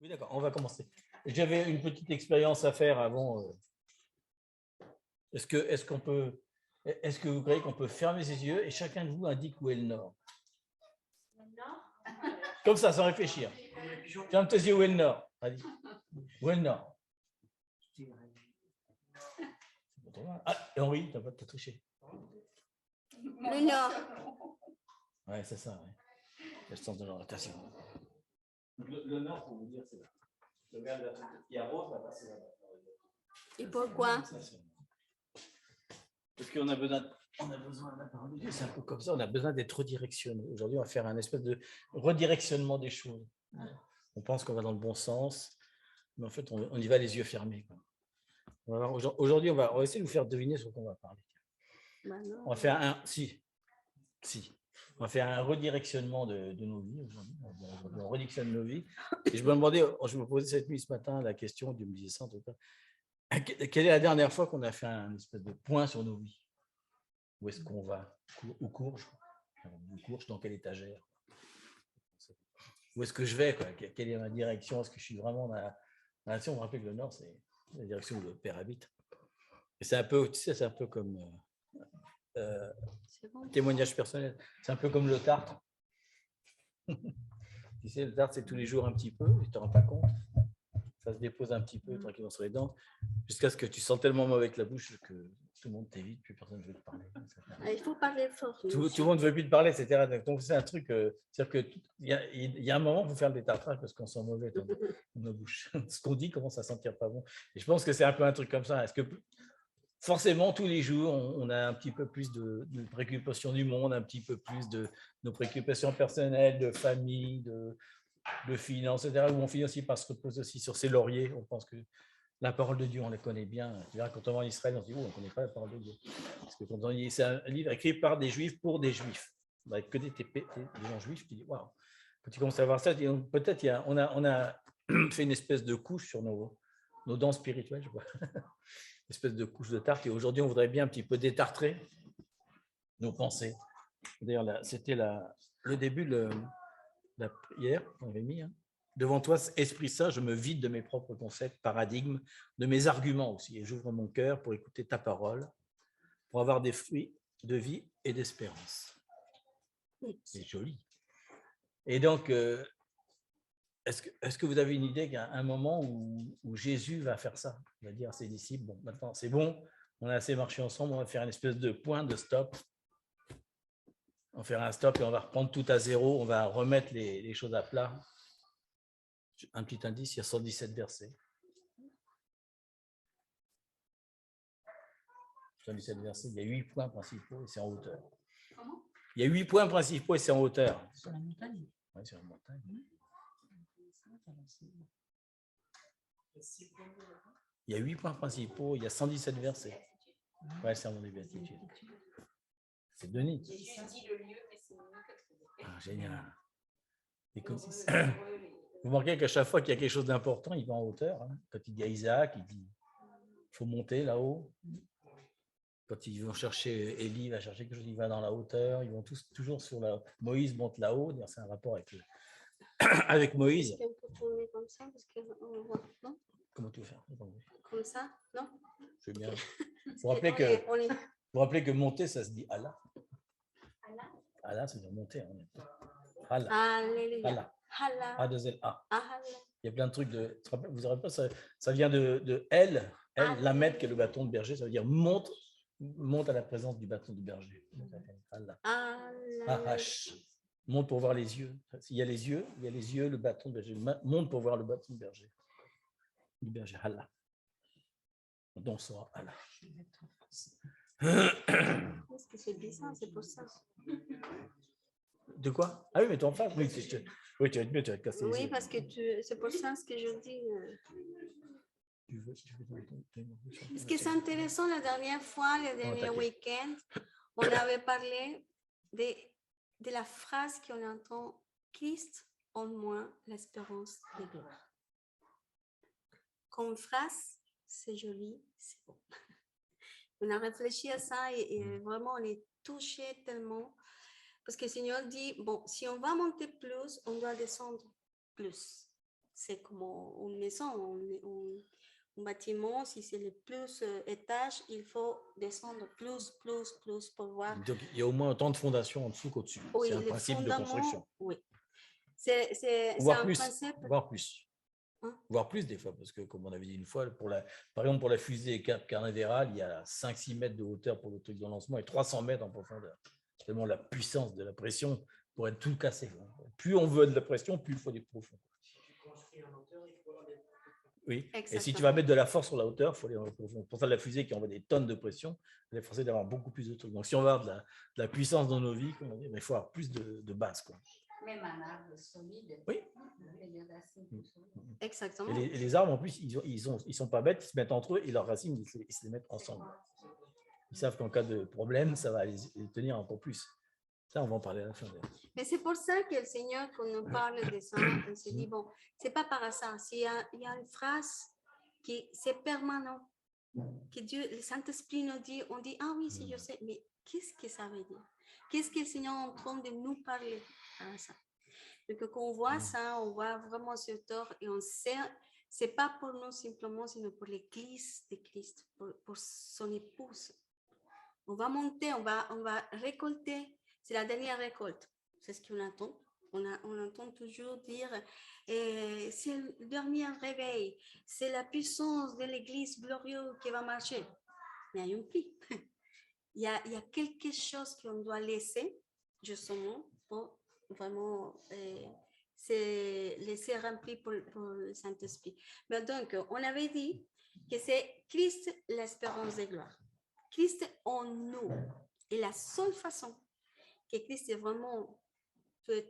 Oui, d'accord, on va commencer. J'avais une petite expérience à faire avant. Est-ce que vous croyez qu'on peut fermer ses yeux et chacun de vous indique où est le nord? Comme ça, sans réfléchir. Ferme tes yeux, où est le nord? Allez. Où est le nord? Ah, Henri, t'as triché. Le nord. Ouais, c'est ça. Ouais. Le sens de l'orientation. Le nord, pour vous dire, c'est là. Le gars, il y a rose, va passer là-bas. Et pourquoi? Parce qu'on a besoin de la parole de Dieu, c'est un peu comme ça, on a besoin d'être redirectionné. Aujourd'hui, on va faire un espèce de redirectionnement des choses. On pense qu'on va dans le bon sens, mais en fait, on y va les yeux fermés. Aujourd'hui, on va essayer de vous faire deviner sur quoi on va parler. On va faire on va faire un redirectionnement de nos vies aujourd'hui. On redirectionne nos vies. Et je me posais cette nuit ce matin la question, Dieu me disait ça en tout cas. Quelle est la dernière fois qu'on a fait un espèce de point sur nos vies? Où est-ce qu'on va? Où cours-je? Où cours-je? Dans quelle étagère? Où est-ce que je vais, quoi? Quelle est ma direction? Est-ce que je suis vraiment dans la direction? On me rappelle que le Nord, c'est la direction où le Père habite. Et c'est un peu, tu sais, c'est un peu comme témoignage personnel. C'est un peu comme le Tartre. Tu sais, le Tartre, c'est tous les jours un petit peu, tu ne te rends pas compte. Ça se dépose un petit peu tranquillement sur les dents, jusqu'à ce que tu sens tellement mauvais avec la bouche que tout le monde t'évite, plus personne ne veut te parler. Il faut parler fort. Tout le monde ne veut plus te parler, etc. Donc, c'est un truc, c'est-à-dire qu'il y a un moment, il faut faire le détartrage parce qu'on sent mauvais dans nos bouches. Ce qu'on dit commence à sentir pas bon. Et je pense que c'est un peu un truc comme ça. Est-ce que forcément, tous les jours, on a un petit peu plus de préoccupations du monde, un petit peu plus de nos préoccupations personnelles, de famille, de finances, etc. Où on finit aussi par se reposer aussi sur ses lauriers. On pense que la parole de Dieu, on la connaît bien. Quand on va en Israël, on se dit, oh, on ne connaît pas la parole de Dieu. Parce que quand on dit, c'est un livre écrit par des juifs pour des juifs. Avec que des gens juifs, tu dis, waouh. Quand tu commences à voir ça, peut-être on a fait une espèce de couche sur nos dents spirituelles, je vois. Une espèce de couche de tarte. Et aujourd'hui, on voudrait bien un petit peu détartrer nos pensées. D'ailleurs, c'était le début de la prière qu'on avait mis. Devant toi, Esprit Saint, je me vide de mes propres concepts, paradigmes, de mes arguments aussi, et j'ouvre mon cœur pour écouter ta parole, pour avoir des fruits de vie et d'espérance. C'est joli. Et donc, est-ce que vous avez une idée qu'il y a un moment où Jésus va faire ça? Il va dire à ses disciples, bon, maintenant c'est bon, on a assez marché ensemble, on va faire une espèce de point de stop. On va faire un stop et on va reprendre tout à zéro, on va remettre les choses à plat. Un petit indice, il y a 117 versets. 117 versets, il y a 8 points principaux et c'est en hauteur. Comment? Il y a 8 points principaux et c'est en hauteur. Sur la montagne? Oui, sur la montagne. Il y a 8 points principaux, il y a 117 versets. Ouais, c'est mon béatitude. C'est Denis. Ah, génial. Vous remarquez qu'à chaque fois qu'il y a quelque chose d'important, il va en hauteur. Quand il dit à Isaac, il dit il faut monter là-haut. Quand ils vont chercher, Élie va chercher quelque chose, il va dans la hauteur. Ils vont tous toujours sur la. Moïse monte là-haut. C'est un rapport avec Moïse. Est-ce qu'on peut tourner comme ça parce qu'on voit, non? Comment tu veux faire? Comme ça, non? Je veux bien. Vous rappelez que monter, ça se dit Allah. Allah, ça veut dire monter. Allah. Alléluia. A de Z A. Il y a plein de trucs de. Vous n'aurez pas ça vient de L, Lamed, qui est le bâton de berger. Ça veut dire monte à la présence du bâton du berger. Allah. Ahash. Monte pour voir les yeux. Il y a les yeux, le bâton de berger. Monte pour voir le bâton de berger. Du berger, Allah. Donc, ça sera Allah. Est-ce que c'est bizarre, c'est pour ça? De quoi? Ah oui, mais tu en face. Oui, tu vas te casser les yeux. Oui, parce que c'est pour ça ce que je dis. Ce qui est intéressant, la dernière fois, le dernier week-end, on avait parlé de la phrase qu'on entend, Christ en moi, l'espérance de gloire. Comme phrase, c'est joli, c'est bon. On a réfléchi à ça et vraiment, on est touché tellement. Parce que le Seigneur dit, bon, si on va monter plus, on doit descendre plus. c'est comme une maison, un bâtiment. Si c'est le plus étages, il faut descendre plus pour voir. Donc, il y a au moins autant de fondations en dessous qu'au-dessus. Oui, c'est un principe de construction. Oui. C'est Voire un plus, principe. voire plus. Hein? Voire plus des fois, parce que comme on avait dit une fois, par exemple pour la fusée Cap Canaveral, il y a 5-6 mètres de hauteur pour le truc de lancement et 300 mètres en profondeur. Tellement la puissance de la pression pour être tout cassé. Plus on veut de la pression, plus il faut des profonds. Oui, exactement. Et si tu vas mettre de la force sur la hauteur, il faut aller profond. Pour ça, la fusée qui envoie des tonnes de pression, elle est forcée d'avoir beaucoup plus de trucs. Donc si on veut avoir de la puissance dans nos vies, il faut avoir plus de base. Quoi. Même un arbre solide. Oui. Exactement. Et les arbres, en plus, ils sont pas bêtes, ils se mettent entre eux et leurs racines, ils se les mettent ensemble. Ils savent qu'en cas de problème, ça va les tenir encore plus. Ça, on va en parler à la fin. Mais c'est pour ça que le Seigneur, quand on parle de ça, on se dit, bon, c'est pas par hasard. Il y a une phrase qui c'est permanent, que Dieu, le Saint-Esprit nous dit, on dit, ah oui, si je sais, mais qu'est-ce que ça veut dire? Qu'est-ce que le Seigneur est en train de nous parler à ça? Donc, quand on voit ça, on voit vraiment ce tort et on sait, c'est pas pour nous simplement, sinon pour l'Église de Christ, pour son épouse. On va monter, on va récolter. C'est la dernière récolte. C'est ce qu'on attend. On entend toujours dire, c'est le dernier réveil, c'est la puissance de l'Église glorieuse qui va marcher. Mais il y a un prix. Il y a quelque chose qu'on doit laisser, justement, pour vraiment se laisser remplir pour le Saint-Esprit. Mais donc, on avait dit que c'est Christ l'espérance de gloire. Christ en nous. Et la seule façon que Christ vraiment peut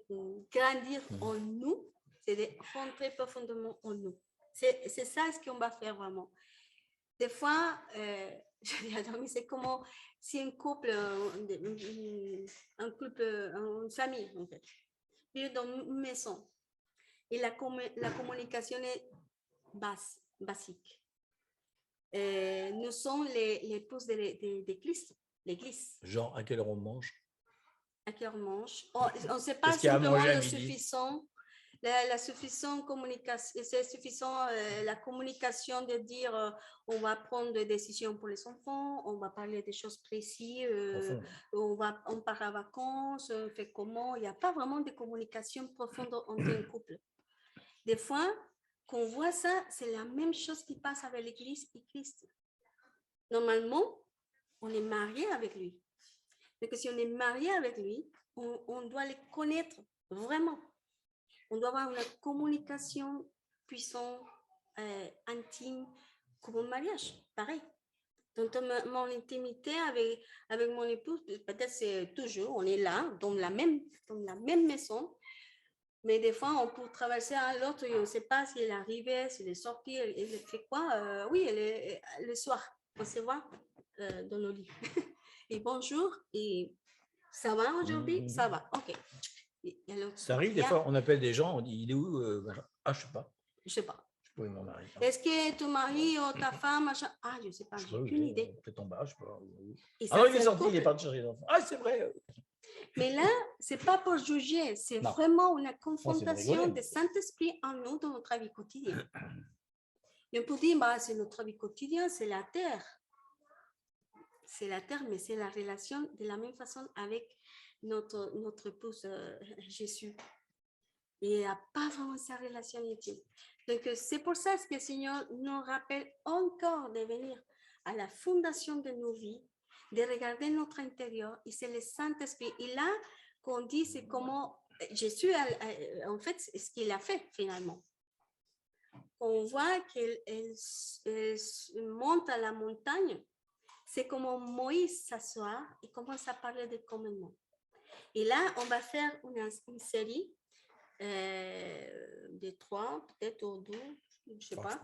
grandir en nous, c'est de rentrer profondément en nous. C'est ça ce qu'on va faire vraiment. Des fois, je dis à Domi, c'est comme si un couple, une famille, en fait, vit dans une maison. Et la communication est basique. Nous sommes les épouses de Christ, l'Église. Genre, à quelle heure on mange? À quelle heure on mange? On ne sait pas simplement le suffisant. La suffisante communication, c'est suffisant la communication de dire on va prendre des décisions pour les enfants, on va parler des choses précises, on part en vacances, on fait comment. Il n'y a pas vraiment de communication profonde entre un couple. Des fois, quand on voit ça, c'est la même chose qui passe avec l'Église et Christ. Normalement, on est marié avec lui. Donc, si on est marié avec lui, on doit le connaître vraiment. On doit avoir une communication puissante, intime, comme un mariage, pareil. Donc, mon intimité avec mon épouse, peut-être c'est toujours, on est là, dans la même maison, mais des fois, on peut traverser à l'autre et on ne sait pas si elle est arrivée, si elle est sortie, elle fait quoi. Oui, elle est le soir, on se voit dans nos lits. Et bonjour, et ça va aujourd'hui? Ça va, ok. Ça arrive des fois, on appelle des gens, on dit il est où? Ah, je sais pas. Je sais pas. Je peux mon mari. Est-ce que ton mari ou ta femme? Ah, je sais pas, j'ai aucune idée. Peut-être en bas, je sais pas. Ah non, il est sorti, il est parti chercher les enfants. Ah, c'est vrai. Mais là, c'est pas pour juger, c'est vraiment une confrontation de Saint-Esprit en nous dans notre vie quotidienne. Et on peut dire, bah, c'est notre vie quotidienne, c'est la terre. C'est la terre, mais c'est la relation de la même façon avec notre épouse Jésus. Et il n'y a pas vraiment sa relation intime. Donc, c'est pour ça que le Seigneur nous rappelle encore de venir à la fondation de nos vies, de regarder notre intérieur, et c'est le Saint-Esprit. Et là, qu'on dit, c'est comment Jésus, en fait, ce qu'il a fait finalement. On voit qu'il monte à la montagne, c'est comment Moïse s'assoit et commence à parler de commandements. Et là, on va faire une série de 3, peut-être ou 2, je ne sais pas,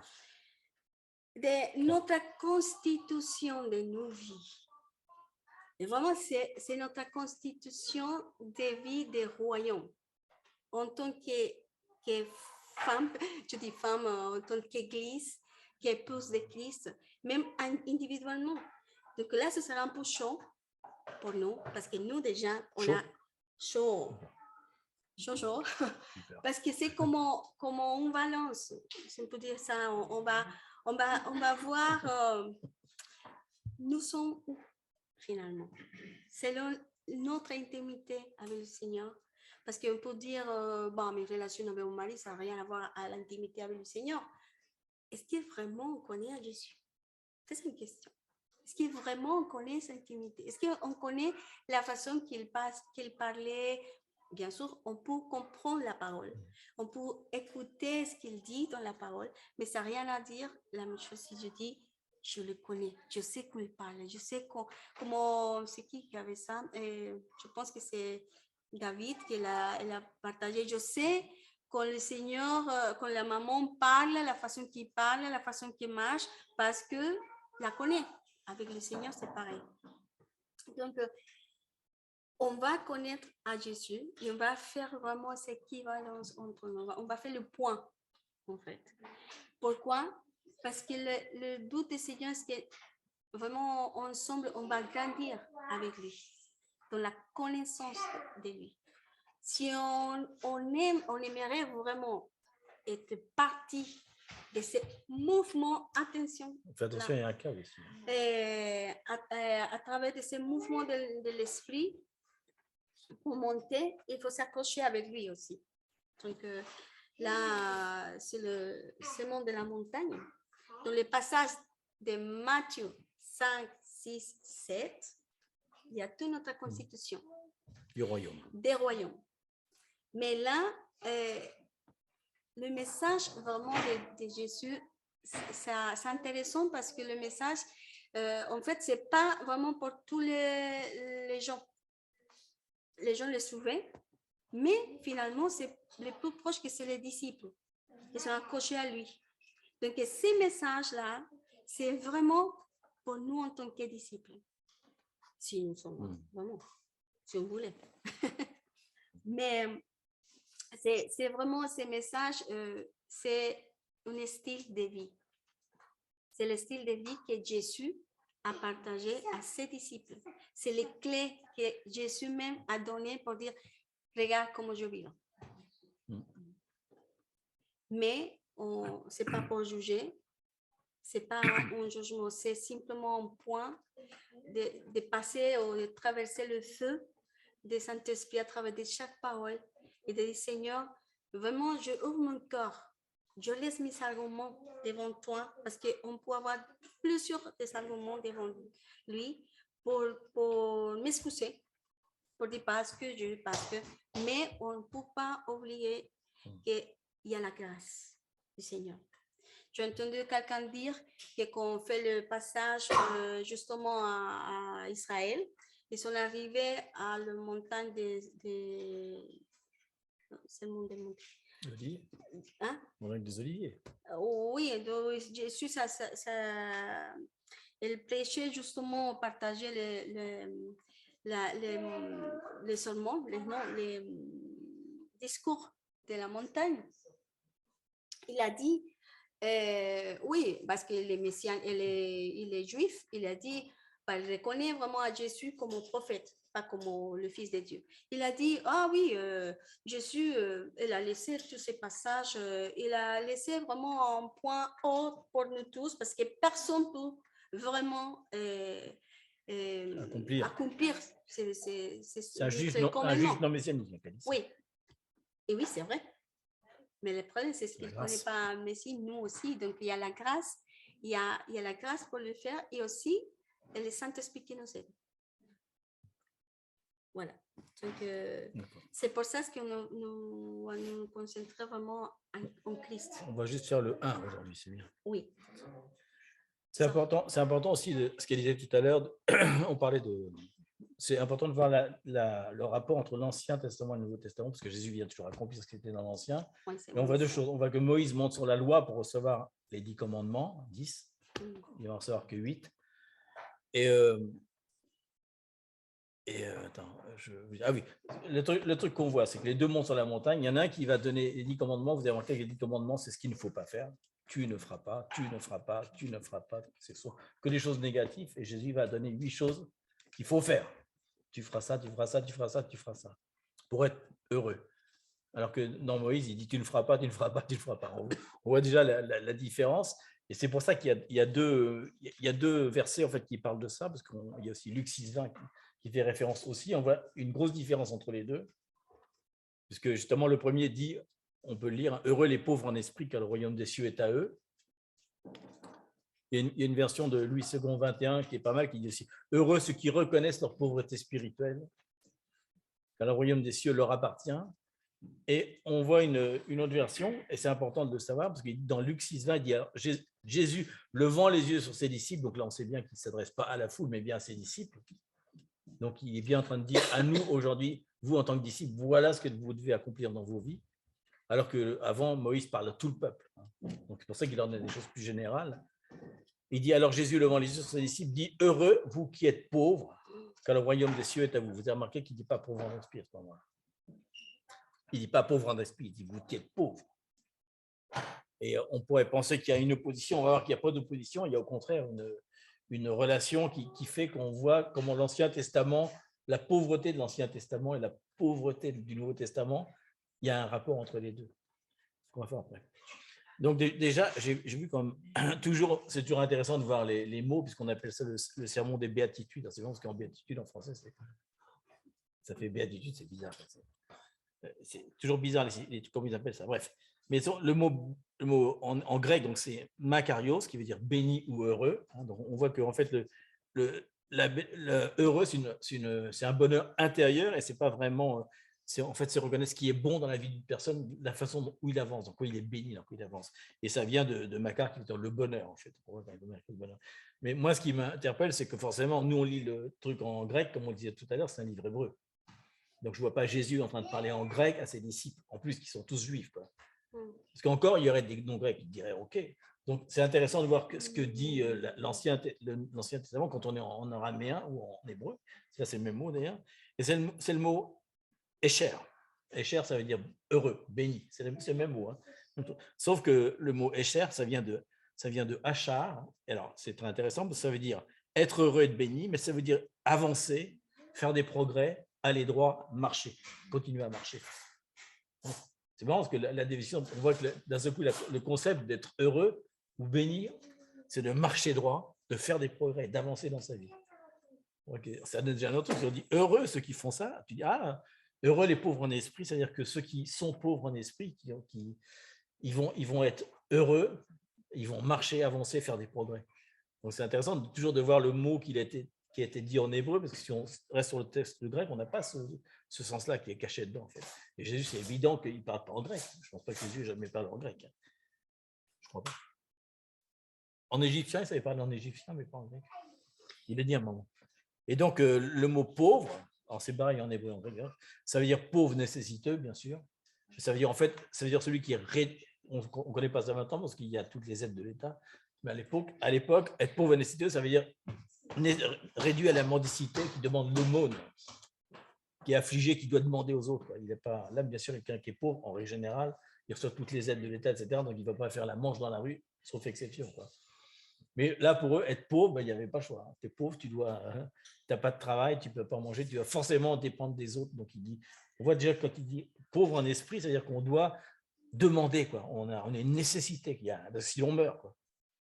de notre constitution de nos vies. Et vraiment, c'est notre constitution de vie des royaumes. En tant que femme, je dis femme, en tant qu'église, qu'épouse de Christ, même individuellement. Donc là, ce sera un peu chaud pour nous, parce que nous, déjà, on a chaud. Jojo, Super. parce que c'est comment on balance, si on peut dire ça, on va voir, nous sommes où finalement, selon notre intimité avec le Seigneur. Parce qu'on peut dire, mes relations avec mon mari, ça n'a rien à voir à l'intimité avec le Seigneur. Est-ce que vraiment on connaît Jésus? C'est une question. Est-ce que vraiment on connaît sa intimité? Est-ce qu'on connaît la façon qu'il parlait? Bien sûr, on peut comprendre la parole. On peut écouter ce qu'il dit dans la parole, mais ça n'a rien à dire la même chose si je dis, je le connais, je sais qu'il parle, je sais comment, c'est qui avait ça? Je pense que c'est David qui l'a partagé. Je sais quand le Seigneur, quand la maman parle, la façon qu'il parle, la façon qu'il marche, parce que la connaît. Avec le Seigneur, c'est pareil. Donc, on va connaître à Jésus et on va faire vraiment cette équivalence entre nous. On va faire le point, en fait. Pourquoi? Parce que le but du Seigneur, c'est que vraiment, ensemble, on va grandir avec lui, dans la connaissance de lui. Si on aimerait vraiment être partie de ce mouvement, attention. Fais attention, il y a un câble ici. À travers de ce mouvement de l'esprit, pour monter, il faut s'accrocher avec lui aussi. Donc là, c'est le sermon de la montagne. Dans le passage de Matthieu 5, 6, 7, il y a toute notre constitution. Du royaume. Des royaumes. Mais là, le message vraiment de Jésus, c'est intéressant parce que le message, en fait, ce n'est pas vraiment pour tous les gens. Les gens le souhaient, mais finalement, c'est le plus proche que c'est les disciples. Ils sont accrochés à lui. Donc, ces messages-là, c'est vraiment pour nous en tant que disciples. Si nous sommes vraiment, si on voulait. Mais c'est vraiment ces messages, c'est un style de vie. C'est le style de vie que Jésus a partagé à ses disciples. C'est les clés que Jésus même a données pour dire, regarde comment je vis. Mais ce n'est pas pour juger, ce n'est pas un jugement, c'est simplement un point de passer ou de traverser le feu de Saint-Esprit à travers de chaque parole et de dire, Seigneur, vraiment, je ouvre mon cœur. Je laisse mes arguments devant toi parce qu'on peut avoir plusieurs arguments devant lui pour m'excuser, pour dire parce que, mais on ne peut pas oublier qu'il y a la grâce du Seigneur. J'ai entendu quelqu'un dire que quand on fait le passage justement à Israël, ils sont arrivés à la montagne c'est le monde des montagnes. Olivier. Hein? Avec des oliviers. Oui, donc Jésus, il prêchait justement, partageait les sermons, les discours de la montagne. Il a dit, oui, parce que les messianes, il est juif, il a dit, il reconnaît vraiment à Jésus comme prophète, pas comme le Fils de Dieu. Il a dit, ah oui, Jésus, il a laissé tous ces passages, il a laissé vraiment un point haut pour nous tous, parce que personne ne peut vraiment accomplir. C'est un juif non messianique. Oui, et oui, c'est vrai. Mais le problème, c'est qu'il ne connaît pas Messie, nous aussi. Donc, il y a la grâce, il y a la grâce pour le faire et aussi le Saint-Esprit qui nous aide. Voilà. Donc, c'est pour ça que nous concentrons vraiment en Christ. On va juste faire le 1 aujourd'hui, c'est bien. Oui. C'est important aussi, ce qu'elle disait tout à l'heure, on parlait de... C'est important de voir le rapport entre l'Ancien Testament et le Nouveau Testament, parce que Jésus vient toujours accomplir ce qui était dans l'Ancien. Oui, et on voit deux choses. On voit que Moïse monte sur la loi pour recevoir les 10 commandements, 10. Il va en recevoir que 8. Ah oui, le truc qu'on voit, c'est que les deux montent sur la montagne. Il y en a un qui va donner les 10 commandements. Vous avez remarqué que les 10 commandements, c'est ce qu'il ne faut pas faire. Tu ne feras pas, tu ne feras pas, tu ne feras pas. Ce sont que des choses négatives. Et Jésus va donner 8 choses qu'il faut faire. Tu feras ça, tu feras ça, tu feras ça, tu feras ça. Pour être heureux. Alors que dans Moïse, il dit tu ne feras pas, tu ne feras pas, tu ne feras pas. On voit déjà la différence. Et c'est pour ça qu'il y a deux versets en fait, qui parlent de ça, parce qu'il y a aussi Luc 6,20 qui fait référence aussi. On voit une grosse différence entre les deux. Puisque justement, le premier dit, on peut le lire, heureux les pauvres en esprit, car le royaume des cieux est à eux. Il y a une version de Louis II 21 qui est pas mal, qui dit aussi, heureux ceux qui reconnaissent leur pauvreté spirituelle, car le royaume des cieux leur appartient. Et on voit une autre version, et c'est important de le savoir, parce que dans Luc 6,20, il dit alors, Jésus levant les yeux sur ses disciples, donc là on sait bien qu'il ne s'adresse pas à la foule, mais bien à ses disciples. Donc il est bien en train de dire à nous aujourd'hui, vous en tant que disciples, voilà ce que vous devez accomplir dans vos vies, alors qu'avant Moïse parle à tout le peuple. Donc c'est pour ça qu'il leur donne des choses plus générales. Il dit alors Jésus levant les yeux sur ses disciples, dit heureux vous qui êtes pauvres, car le royaume des cieux est à vous. Vous avez remarqué qu'il ne dit pas pauvre en esprit à ce moment-là. Il ne dit pas pauvre en esprit, il dit vous qui êtes pauvres. Et on pourrait penser qu'il y a une opposition, on va voir qu'il n'y a pas d'opposition, il y a au contraire une relation qui fait qu'on voit comment l'Ancien Testament, la pauvreté de l'Ancien Testament et la pauvreté du Nouveau Testament, il y a un rapport entre les deux. Ce qu'on va faire après. Donc déjà, j'ai vu comme toujours, c'est toujours intéressant de voir les mots, puisqu'on appelle ça le sermon des béatitudes. C'est bon, parce qu'en béatitude, en français, ça fait béatitude, c'est bizarre. C'est toujours bizarre, comment ils appellent ça. Bref. Mais le mot en grec, donc c'est makarios, qui veut dire béni ou heureux. Donc on voit qu'en fait, le heureux, c'est un bonheur intérieur et c'est pas vraiment. En fait, c'est reconnaître ce qui est bon dans la vie d'une personne, la façon où il avance, donc où il est béni, donc où il avance. Et ça vient de Makar, qui veut dire le bonheur, en fait. Mais moi, ce qui m'interpelle, c'est que forcément, nous, on lit le truc en grec, comme on le disait tout à l'heure, c'est un livre hébreu. Donc, je ne vois pas Jésus en train de parler en grec à ses disciples, en plus, qui sont tous juifs, quoi. Parce qu'encore, il y aurait des non-grecs qui diraient OK. Donc, c'est intéressant de voir ce que dit l'Ancien Testament quand on est en araméen ou en hébreu. Ça, c'est le même mot d'ailleurs. Et c'est le mot Esher. Esher, ça veut dire heureux, béni. C'est le même mot. Hein. Sauf que le mot Esher, ça vient de Achar. Alors, c'est très intéressant parce que ça veut dire être heureux et être béni, mais ça veut dire avancer, faire des progrès, aller droit, marcher, continuer à marcher. C'est marrant parce que la définition, on voit que d'un seul coup, le concept d'être heureux ou béni, c'est de marcher droit, de faire des progrès, d'avancer dans sa vie. Okay. Ça donne déjà un autre truc. On dit heureux ceux qui font ça. Tu dis, heureux les pauvres en esprit, c'est-à-dire que ceux qui sont pauvres en esprit, ils vont être heureux, ils vont marcher, avancer, faire des progrès. Donc c'est intéressant toujours de voir le mot qui a été dit en hébreu, parce que si on reste sur le texte grec, on n'a pas ce sens-là qui est caché dedans, en fait. Et Jésus, c'est évident qu'il ne parle pas en grec. Je ne pense pas que Jésus ait jamais parlé en grec. Je ne crois pas. En égyptien, il savait parler en égyptien, mais pas en grec. Il a dit un moment. Et donc, le mot pauvre, alors c'est pareil en hébreu, en grec, ça veut dire pauvre nécessiteux, bien sûr. Ça veut dire, en fait, ça veut dire celui qui est... On ne connaît pas ça maintenant parce qu'il y a toutes les aides de l'État. Mais à l'époque, être pauvre et nécessiteux, ça veut dire réduit à la mendicité, qui demande l'aumône, qui est affligé, qui doit demander aux autres. Il n'est pas là, bien sûr, quelqu'un qui est pauvre, en règle générale, il reçoit toutes les aides de l'État, etc. Donc, il ne va pas faire la manche dans la rue, sauf exception, quoi. Mais là, pour eux, être pauvre, il n'y avait pas le choix. Tu es pauvre, tu n'as pas de travail, tu ne peux pas manger, tu dois forcément dépendre des autres. Donc, on voit déjà quand il dit pauvre en esprit, c'est-à-dire qu'on doit demander, quoi. On a une nécessité, si on meurt, quoi.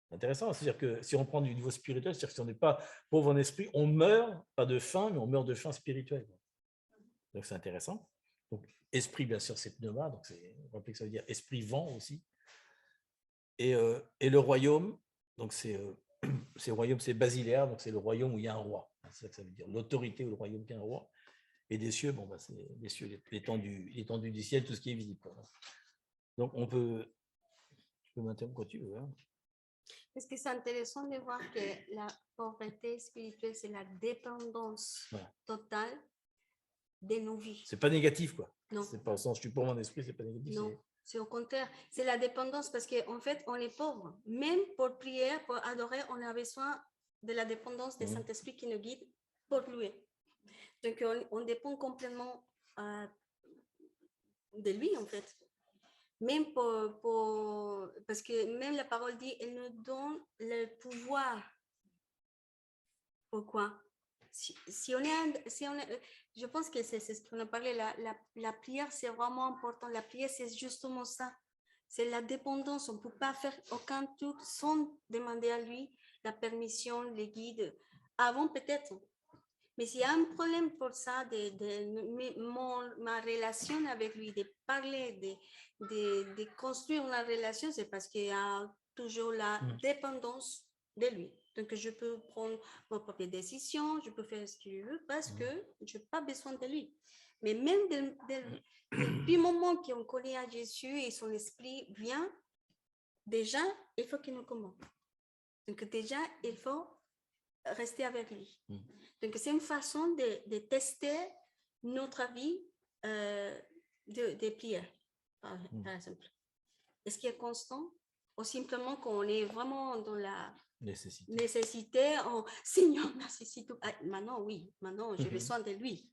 C'est intéressant, c'est-à-dire que si on prend du niveau spirituel, c'est-à-dire que si on n'est pas pauvre en esprit, on meurt, pas de faim, mais on meurt de faim spirituelle. Donc, c'est intéressant. Donc, esprit, bien sûr, c'est pneuma, donc on rappelle que ça veut dire esprit vent aussi. Et le royaume, donc c'est royaume, c'est basilaire, donc c'est le royaume où il y a un roi. C'est ça que ça veut dire, l'autorité ou le royaume qui a un roi. Et des cieux, c'est les cieux, l'étendue du ciel, tout ce qui est visible. Donc tu peux m'interrompre quand tu veux. Hein. Parce que c'est intéressant de voir que la pauvreté spirituelle, c'est la dépendance totale de nos vies. C'est pas négatif, quoi. Non. C'est pas au sens je suis pauvre en esprit, c'est pas négatif. Non. C'est au contraire, c'est la dépendance parce qu'en fait, on est pauvre. Même pour prier, pour adorer, on a besoin de la dépendance du Saint-Esprit qui nous guide pour louer. Donc, on dépend complètement de lui, en fait. Même parce que même la parole dit, elle nous donne le pouvoir. Pourquoi? si on est, je pense que c'est ce qu'on a parlé, la prière, c'est vraiment important. La prière, c'est justement ça. C'est la dépendance. On ne peut pas faire aucun truc sans demander à lui la permission, les guides. Avant, peut-être. Mais s'il y a un problème pour ça, ma relation avec lui, de parler, de construire une relation, c'est parce qu'il y a toujours la dépendance de lui. Donc, je peux prendre mon propre décision, je peux faire ce que je veux parce que je n'ai pas besoin de lui. Mais même depuis le moment qu'on connaît à Jésus et son esprit vient, déjà, il faut qu'il nous commande. Donc, déjà, il faut rester avec lui. Donc, c'est une façon de tester notre vie de prière, par exemple. Est-ce qu'il est constant ou simplement qu'on est vraiment dans la nécessité Seigneur, nécessite. Maintenant, oui, maintenant, j'ai besoin de lui.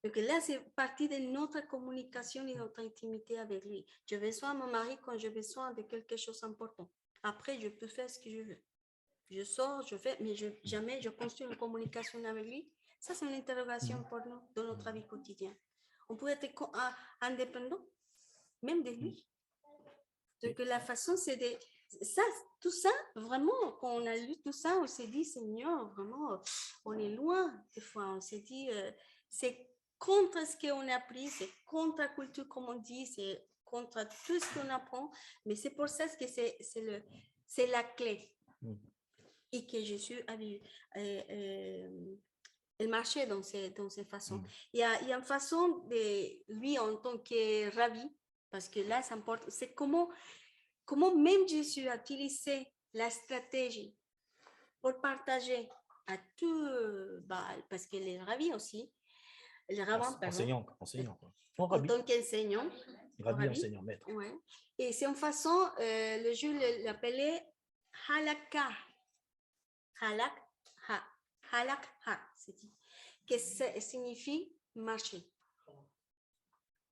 Donc là, c'est partie de notre communication et notre intimité avec lui. Je besoin de mon mari quand j'ai besoin de quelque chose d'important. Après, je peux faire ce que je veux. Je sors, je fais, mais jamais je construis une communication avec lui. Ça, c'est une interrogation pour nous dans notre vie quotidienne. On peut être indépendant, même de lui. Donc, la façon, c'est de... Ça, tout ça, vraiment, quand on a lu tout ça, on s'est dit, Seigneur, vraiment, on est loin. Des fois, on s'est dit, c'est contre ce qu'on a appris, c'est contre la culture, comme on dit, c'est contre tout ce qu'on apprend. Mais c'est pour ça que c'est la clé. Et que Jésus il marchait dans ces façons. Il y a une façon de lui en tant que rabbi, parce que là, ça importe. C'est comment même Jésus a utilisé la stratégie pour partager à tout, parce que les rabbis aussi, les rabbins, enseignant quoi. En tant qu'enseignant. Rabbi, enseignant, maître. Ouais. Et c'est une façon, le Juif l'appelait halakha. Halakha, c'est dit, que ça signifie marcher.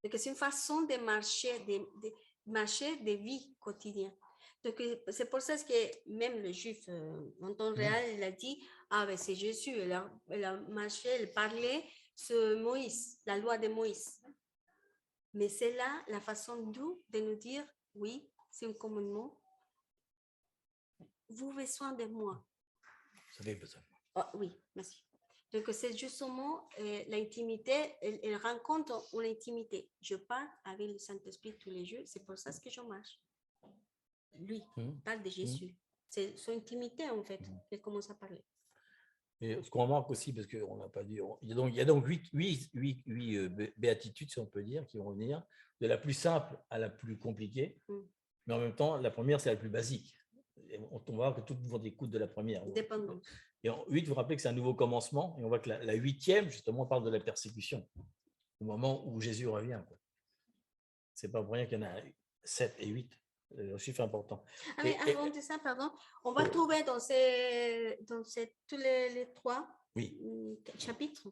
Donc, c'est une façon de marcher, marcher de vie quotidienne. Donc, c'est pour ça que même le Juif, en temps réel, il a dit, ben, c'est Jésus, il a marché, il parlait sur Moïse, la loi de Moïse. Mais c'est là la façon de nous dire, oui, c'est un commandement. Vous avez besoin de moi. Vous avez besoin. Oh, oui, merci. Donc, c'est justement l'intimité, elle rencontre une intimité. Je parle avec le Saint-Esprit tous les jours, c'est pour ça que je marche. Lui parle de Jésus. C'est son intimité, en fait, qu'il commence à parler. Et ce qu'on remarque aussi, parce qu'on n'a pas dit, il y a donc 8 béatitudes, si on peut dire, qui vont venir, de la plus simple à la plus compliquée, mais en même temps, la première, c'est la plus basique. Et on va voir que tout le monde écoute de la première. Dépendance. Et en 8, vous rappelez que c'est un nouveau commencement, et on voit que la 8e, justement, parle de la persécution, au moment où Jésus revient. Ce n'est pas pour rien qu'il y en a 7 et 8. Un chiffre important. Mais avant de ça, pardon, on va trouver dans tous les 3 chapitres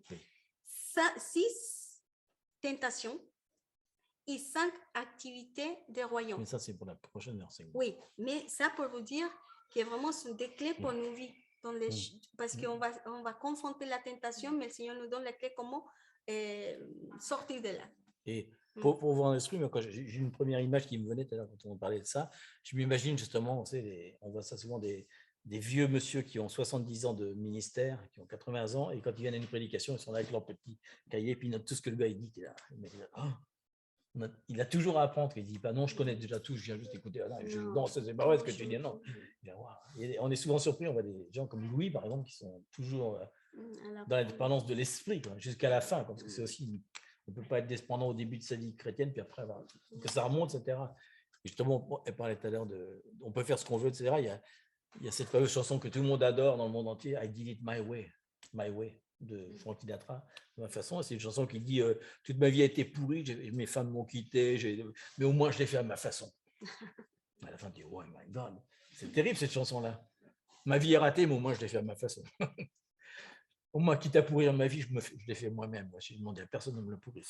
6 tentations et 5 activités des royaumes. Mais ça, c'est pour la prochaine enseignement. Oui, mais ça pour vous dire que vraiment c'est des clés pour nos vies. Parce qu'on va confronter la tentation, mais le Seigneur nous donne les clés comment sortir de là. Et pour voir l'esprit, j'ai une première image qui me venait tout à l'heure quand on parlait de ça. Je m'imagine justement, on voit ça souvent, des vieux monsieur qui ont 70 ans de ministère, qui ont 80 ans, et quand ils viennent à une prédication, ils sont là avec leur petit cahier, puis ils notent tout ce que le gars il dit. Il a toujours à apprendre. Il ne dit pas non, je connais déjà tout, je viens juste écouter. Non, c'est pas vrai ce que tu dis. Non. On est souvent surpris, on voit des gens comme Louis, par exemple, qui sont toujours dans la dépendance de l'esprit, jusqu'à la fin, parce que c'est aussi... On ne peut pas être dépendant au début de sa vie chrétienne, puis après, que ça remonte, etc. Et justement, elle parlait tout à l'heure on peut faire ce qu'on veut, etc. Il y a cette fameuse chanson que tout le monde adore dans le monde entier, I did it my way, de Frank Sinatra, de ma façon. C'est une chanson qui dit toute ma vie a été pourrie, mes femmes m'ont quitté, mais au moins je l'ai fait à ma façon. À la fin, tu dis, oh my God, c'est terrible cette chanson-là. Ma vie est ratée, mais au moins je l'ai fait à ma façon. Au moins, quitte à pourrir ma vie, je l'ai fait moi-même. Je n'ai demandé à personne de me le pourrir.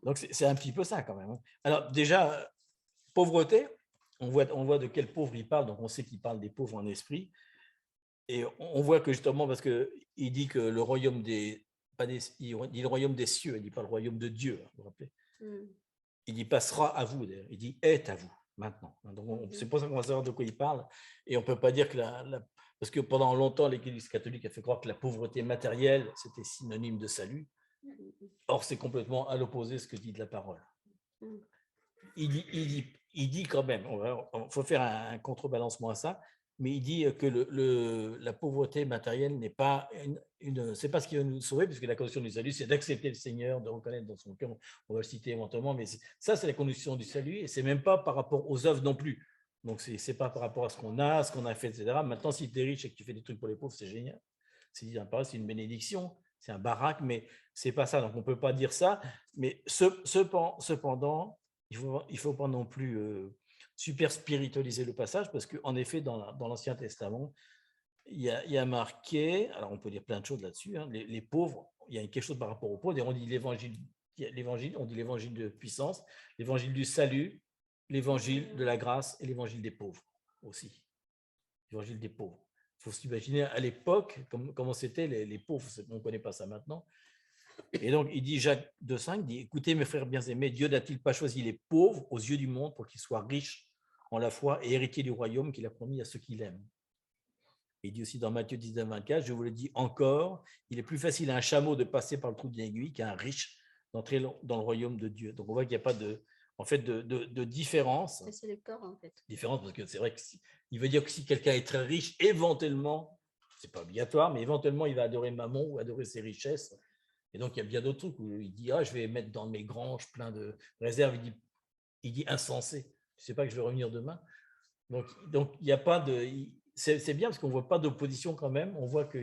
Donc, c'est un petit peu ça quand même. Alors, déjà, pauvreté, on voit de quels pauvres il parle. Donc, on sait qu'il parle des pauvres en esprit. Et on voit que justement, parce qu'il dit que le royaume il dit le royaume des cieux, il ne dit pas le royaume de Dieu, vous vous rappelez. Il dit passera à vous, d'ailleurs. Il dit est à vous, maintenant. Donc, c'est pour ça qu'on va savoir de quoi il parle. Et on ne peut pas dire que parce que pendant longtemps, l'Église catholique a fait croire que la pauvreté matérielle, c'était synonyme de salut. Or, c'est complètement à l'opposé de ce que dit la parole. Il dit quand même, il faut faire un contrebalancement à ça, mais il dit que la pauvreté matérielle n'est pas c'est pas ce qui va nous sauver, puisque la condition du salut, c'est d'accepter le Seigneur, de reconnaître dans son cœur, on va le citer éventuellement, mais ça, c'est la condition du salut, et c'est même pas par rapport aux œuvres non plus. Donc, c'est pas par rapport à ce qu'on a fait, etc. Maintenant, si tu es riche et que tu fais des trucs pour les pauvres, c'est génial. C'est une bénédiction, c'est un baraque, mais c'est pas ça. Donc, on peut pas dire ça. Mais cependant, il ne faut pas non plus super spiritualiser le passage, parce qu'en effet, dans l'Ancien Testament, il y a marqué, alors on peut dire plein de choses là-dessus, hein, les pauvres, il y a quelque chose par rapport aux pauvres, et on dit l'évangile, on dit l'évangile de puissance, l'évangile du salut, l'évangile de la grâce et l'évangile des pauvres aussi. L'évangile des pauvres. Il faut s'imaginer à l'époque comment c'était les pauvres, on ne connaît pas ça maintenant. Et donc, il dit, Jacques 2,5, dit, écoutez mes frères bien-aimés, Dieu n'a-t-il pas choisi les pauvres aux yeux du monde pour qu'ils soient riches en la foi et héritiers du royaume qu'il a promis à ceux qui l'aiment. Il dit aussi dans Matthieu 19, 24, je vous le dis encore, il est plus facile à un chameau de passer par le trou d'une aiguille qu'à un riche d'entrer dans le royaume de Dieu. Donc, on voit qu'il n'y a pas de différence. C'est le corps, en fait. Différence, parce que c'est vrai qu'il veut dire que si quelqu'un est très riche, éventuellement, ce n'est pas obligatoire, mais éventuellement, il va adorer Mammon ou adorer ses richesses. Et donc, il y a bien d'autres trucs où il dit, je vais mettre dans mes granges plein de réserves. Il dit insensé. Je ne sais pas que je vais revenir demain. Donc il n'y a pas de... C'est bien parce qu'on ne voit pas d'opposition quand même. On voit que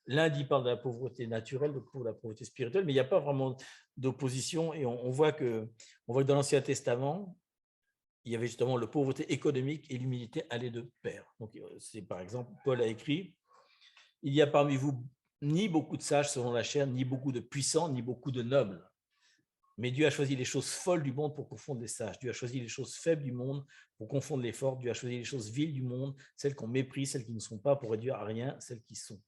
l'un dit parle de la pauvreté naturelle, l'autre de la pauvreté spirituelle, mais il n'y a pas vraiment d'opposition. Et on voit que dans l'Ancien Testament, il y avait justement la pauvreté économique et l'humilité allaient de pair. Donc, c'est par exemple, Paul a écrit, il y a parmi vous ni beaucoup de sages selon la chair, ni beaucoup de puissants, ni beaucoup de nobles. Mais Dieu a choisi les choses folles du monde pour confondre les sages. Dieu a choisi les choses faibles du monde pour confondre les forts. Dieu a choisi les choses viles du monde, celles qu'on méprise, celles qui ne sont pas, pour réduire à rien celles qui sont.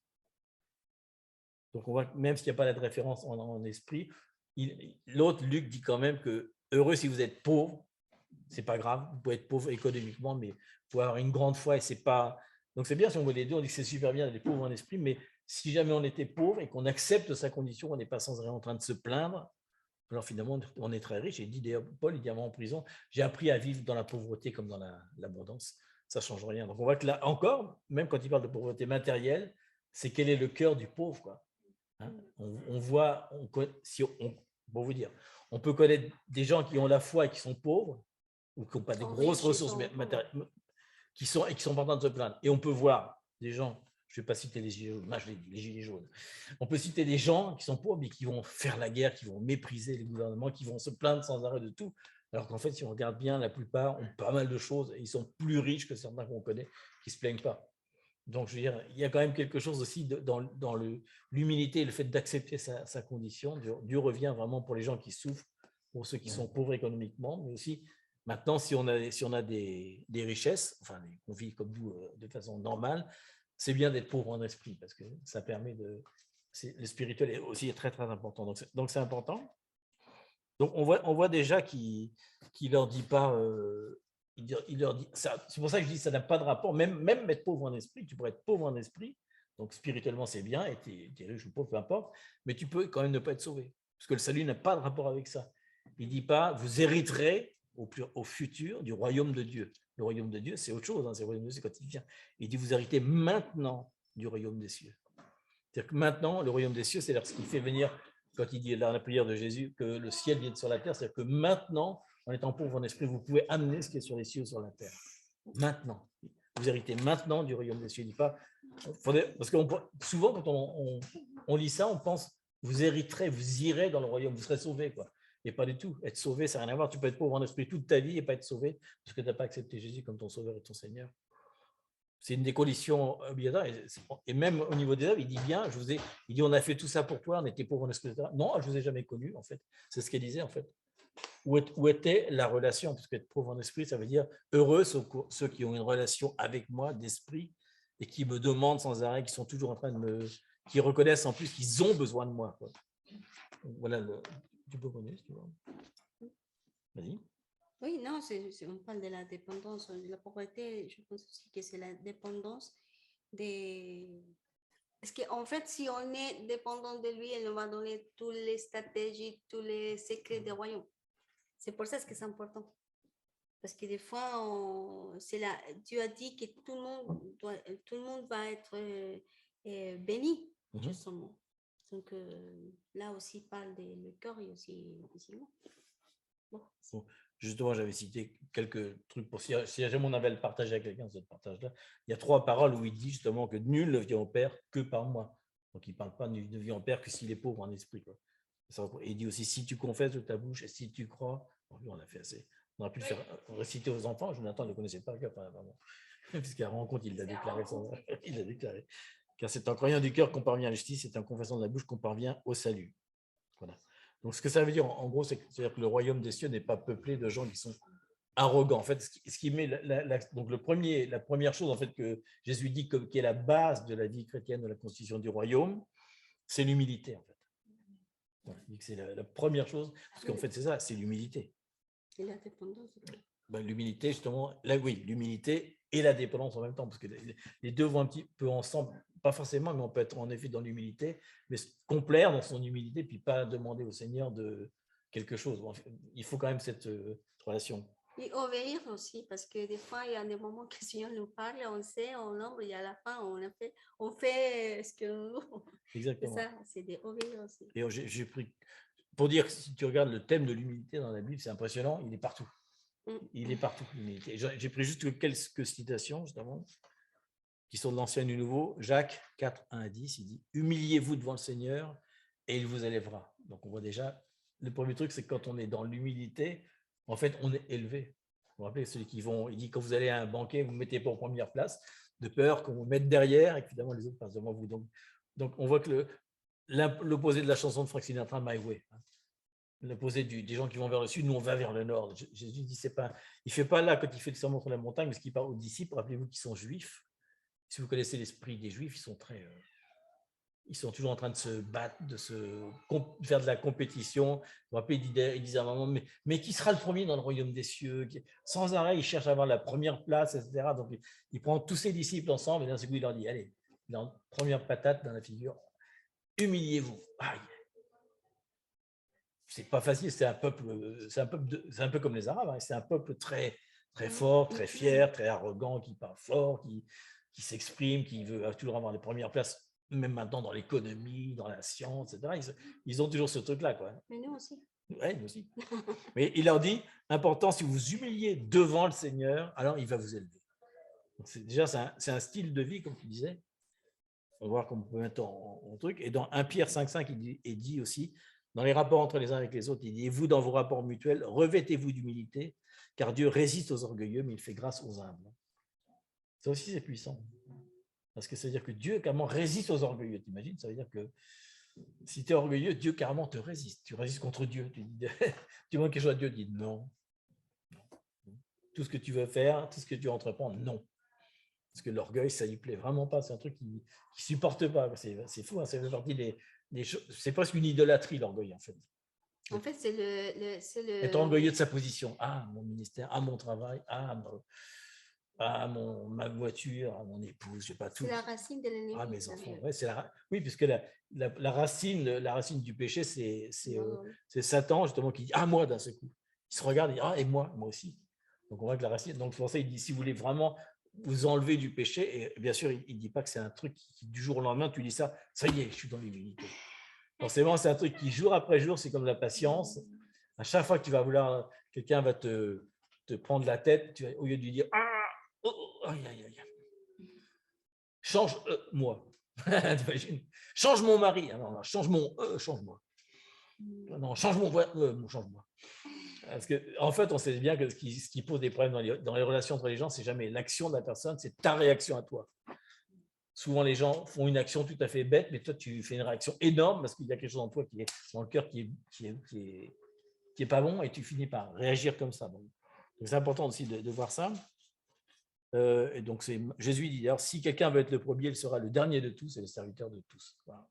Donc, on voit que même s'il n'y a pas de référence en esprit, l'autre, Luc, dit quand même que heureux si vous êtes pauvre, c'est pas grave, vous pouvez être pauvre économiquement, mais vous pouvez avoir une grande foi et c'est pas... Donc, c'est bien si on voit les deux, on dit que c'est super bien d'être pauvre en esprit, mais si jamais on était pauvre et qu'on accepte sa condition, on n'est pas sans arrêt en train de se plaindre, alors finalement, on est très riche. Et dit, Paul, il dit avant en prison, j'ai appris à vivre dans la pauvreté comme dans l'abondance. Ça ne change rien. Donc on voit que là encore, même quand il parle de pauvreté matérielle, c'est quel est le cœur du pauvre, quoi. Hein, on voit, pour vous dire, on peut connaître des gens qui ont la foi et qui sont pauvres, ou qui n'ont pas des grosses ressources matérielles, qui sont pas en train de se plaindre. Et on peut voir des gens, je ne vais pas citer les gilets jaunes, les gilets jaunes. On peut citer des gens qui sont pauvres, mais qui vont faire la guerre, qui vont mépriser les gouvernements, qui vont se plaindre sans arrêt de tout. Alors qu'en fait, si on regarde bien, la plupart ont pas mal de choses et ils sont plus riches que certains qu'on connaît qui ne se plaignent pas. Donc, je veux dire, il y a quand même quelque chose aussi dans l'humilité et le fait d'accepter sa condition. Dieu revient vraiment pour les gens qui souffrent, pour ceux qui sont pauvres économiquement, mais aussi maintenant, si on a des richesses, enfin, qu'on vit comme nous de façon normale, c'est bien d'être pauvre en esprit parce que ça permet le spirituel est aussi très, très important. Donc, c'est important. Donc, on voit déjà qu'il ne leur dit pas... il leur dit, c'est pour ça que je dis que ça n'a pas de rapport, même être pauvre en esprit, tu pourrais être pauvre en esprit, donc spirituellement c'est bien, et tu es riche ou pauvre, peu importe, mais tu peux quand même ne pas être sauvé, parce que le salut n'a pas de rapport avec ça. Il ne dit pas, vous hériterez au futur du royaume de Dieu. Le royaume de Dieu, c'est autre chose, hein, c'est le royaume de Dieu, c'est quand il vient. Il dit, vous héritez maintenant du royaume des cieux. C'est-à-dire que maintenant, le royaume des cieux, c'est ce qui fait venir, quand il dit dans la prière de Jésus, que le ciel vienne sur la terre, c'est-à-dire que maintenant, en étant pauvre en esprit, vous pouvez amener ce qui est sur les cieux sur la terre. Maintenant. Vous héritez maintenant du royaume des cieux. Il dit pas, parce que souvent, quand on lit ça, on pense, vous hériterez, vous irez dans le royaume, vous serez sauvés, quoi. Et pas du tout. Être sauvé, ça n'a rien à voir. Tu peux être pauvre en esprit toute ta vie et pas être sauvé parce que tu n'as pas accepté Jésus comme ton sauveur et ton Seigneur. C'est une des conditions obligatoires. Et même au niveau des œuvres, il dit bien, il dit, on a fait tout ça pour toi, on était pauvres en esprit. Non, je ne vous ai jamais connu, en fait. C'est ce qu'il disait, en fait. Où était la relation? Parce qu'être pauvre en esprit, ça veut dire heureux ceux qui ont une relation avec moi d'esprit et qui me demandent sans arrêt, qui sont toujours en train qui reconnaissent en plus qu'ils ont besoin de moi, quoi. Voilà, tu peux connaître, tu vois. Vas-y. Oui, non, on parle de la dépendance, de la pauvreté. Je pense aussi que c'est la dépendance des... Parce qu'en fait, si on est dépendant de lui, il nous va donner toutes les stratégies, tous les secrets des royaumes. C'est pour ça que c'est important. Parce que des fois, Dieu a dit que tout le monde va être béni, justement. Donc là aussi, il parle le cœur et aussi musulman. Bon. Justement, j'avais cité quelques trucs pour si jamais on avait à le partager avec quelqu'un, ce partage-là. Il y a 3 paroles où il dit justement que nul ne vient au Père que par moi. Donc, il ne parle pas nul ne vient au Père que s'il est pauvre en esprit, quoi. Et il dit aussi si tu confesses de ta bouche et si tu crois. Bon, on a fait assez. On aurait pu le faire réciter aux enfants. Jonathan ne le connaissait pas, vraiment. Puisqu'à la rencontre, il l'a déclaré. Il l'a déclaré. Car c'est en croyant du cœur qu'on parvient à la justice, c'est en confessant de la bouche qu'on parvient au salut. Voilà. Donc, ce que ça veut dire, en gros, c'est-à-dire que le royaume des cieux n'est pas peuplé de gens qui sont arrogants. En fait, ce qui met donc la première chose en fait que Jésus dit qui est la base de la vie chrétienne, de la constitution du royaume, c'est l'humilité. En fait, voilà, il dit que c'est la première chose, parce qu'en fait, c'est ça, c'est l'humilité. Et la dépendance. L'humilité, justement, là, oui, l'humilité et la dépendance en même temps, parce que les deux vont un petit peu ensemble. Pas forcément, mais on peut être en effet dans l'humilité, mais se complaire dans son humilité, puis pas demander au Seigneur de quelque chose. Bon, il faut quand même cette relation. Et obéir aussi, parce que des fois, il y a des moments que le Seigneur nous parle, on sait, on l'ombre, et à la fin, on fait ce que... Exactement. C'est ça, c'est d'obéir aussi. Et j'ai pris... Pour dire que si tu regardes le thème de l'humilité dans la Bible, c'est impressionnant, il est partout. Il est partout, l'humilité. J'ai pris juste quelques citations, justement, qui sont de l'Ancien et du Nouveau. Jacques 4, 1 à 10, il dit « Humiliez-vous devant le Seigneur et il vous élèvera ». Donc, on voit déjà, le premier truc, c'est que quand on est dans l'humilité, en fait, on est élevé. Vous vous rappelez, celui qui vont, il dit, quand vous allez à un banquet, vous ne mettez pas en première place, de peur qu'on vous mette derrière et que finalement les autres passent devant vous. Donc, on voit que l'opposé de la chanson de Frank Sinatra, My Way, l'opposé des gens qui vont vers le sud, nous on va vers le nord. Jésus dit, il ne fait pas là quand il fait le sermon sur la montagne, parce qu'il parle aux disciples, rappelez-vous qu'ils sont juifs. Si vous connaissez l'esprit des juifs, ils sont toujours en train de se battre, de faire de la compétition. Vous vous rappelez, ils disent à un moment, mais qui sera le premier dans le royaume des cieux? Sans arrêt, ils cherchent à avoir la première place, etc. Donc, il prend tous ses disciples ensemble et d'un seul coup, il leur dit, allez, première patate dans la figure, humiliez-vous. Aïe. C'est pas facile, c'est un peu comme les Arabes, hein. C'est un peuple très, très fort, très fier, très arrogant, qui parle fort, qui s'exprime, qui veut toujours avoir les premières places, même maintenant dans l'économie, dans la science, etc. Ils ont toujours ce truc-là, quoi. Mais nous aussi. Oui, nous aussi. Mais il leur dit, important, si vous vous humiliez devant le Seigneur, alors il va vous élever. Donc déjà, c'est un style de vie, comme tu disais. On va voir comment on peut mettre en truc. Et dans 1 Pierre 5,5, il dit aussi, dans les rapports entre les uns avec les autres, il dit, et vous, dans vos rapports mutuels, revêtez-vous d'humilité, car Dieu résiste aux orgueilleux, mais il fait grâce aux humbles. Ça aussi, c'est puissant. Parce que ça veut dire que Dieu, carrément, résiste aux orgueilleux. T'imagines? Ça veut dire que si tu es orgueilleux, Dieu, carrément, te résiste. Tu résistes contre Dieu. Tu demandes quelque chose à Dieu, dit non. Tout ce que tu veux faire, tout ce que tu entreprends, non. Parce que l'orgueil, ça lui plaît vraiment pas. C'est un truc qui ne supporte pas. C'est fou, hein, ça fait partie des choses. C'est presque une idolâtrie, l'orgueil, en fait. En fait, c'est le... Être orgueilleux de sa position. Ah, mon ministère, ah, mon travail, ma voiture, mon épouse, je sais pas tout. C'est la racine de l'ennemi. Ah, mes enfants. Ouais, oui, puisque la racine du péché, c'est Satan, justement, qui dit ah, moi, d'un seul coup. Il se regarde et dit ah, et moi aussi. Donc, on voit que la racine. Donc, pour ça, il dit si vous voulez vraiment vous enlever du péché, et bien sûr, il ne dit pas que c'est un truc qui, du jour au lendemain, tu dis ça y est, je suis dans l'humilité. Forcément, c'est un truc qui, jour après jour, c'est comme la patience. À chaque fois que tu vas vouloir, quelqu'un va te prendre la tête, au lieu de lui dire ah, aïe, aïe, aïe. Change-moi. Change mon mari. Ah non, change-moi. Non, change-moi. Parce que, en fait, on sait bien que ce qui pose des problèmes dans les relations entre les gens, c'est jamais l'action de la personne, c'est ta réaction à toi. Souvent, les gens font une action tout à fait bête, mais toi, tu fais une réaction énorme parce qu'il y a quelque chose en toi qui est dans le cœur qui est pas bon et tu finis par réagir comme ça. Donc, c'est important aussi de voir ça. Et donc, Jésus dit d'ailleurs, si quelqu'un veut être le premier, il sera le dernier de tous et le serviteur de tous. Voilà.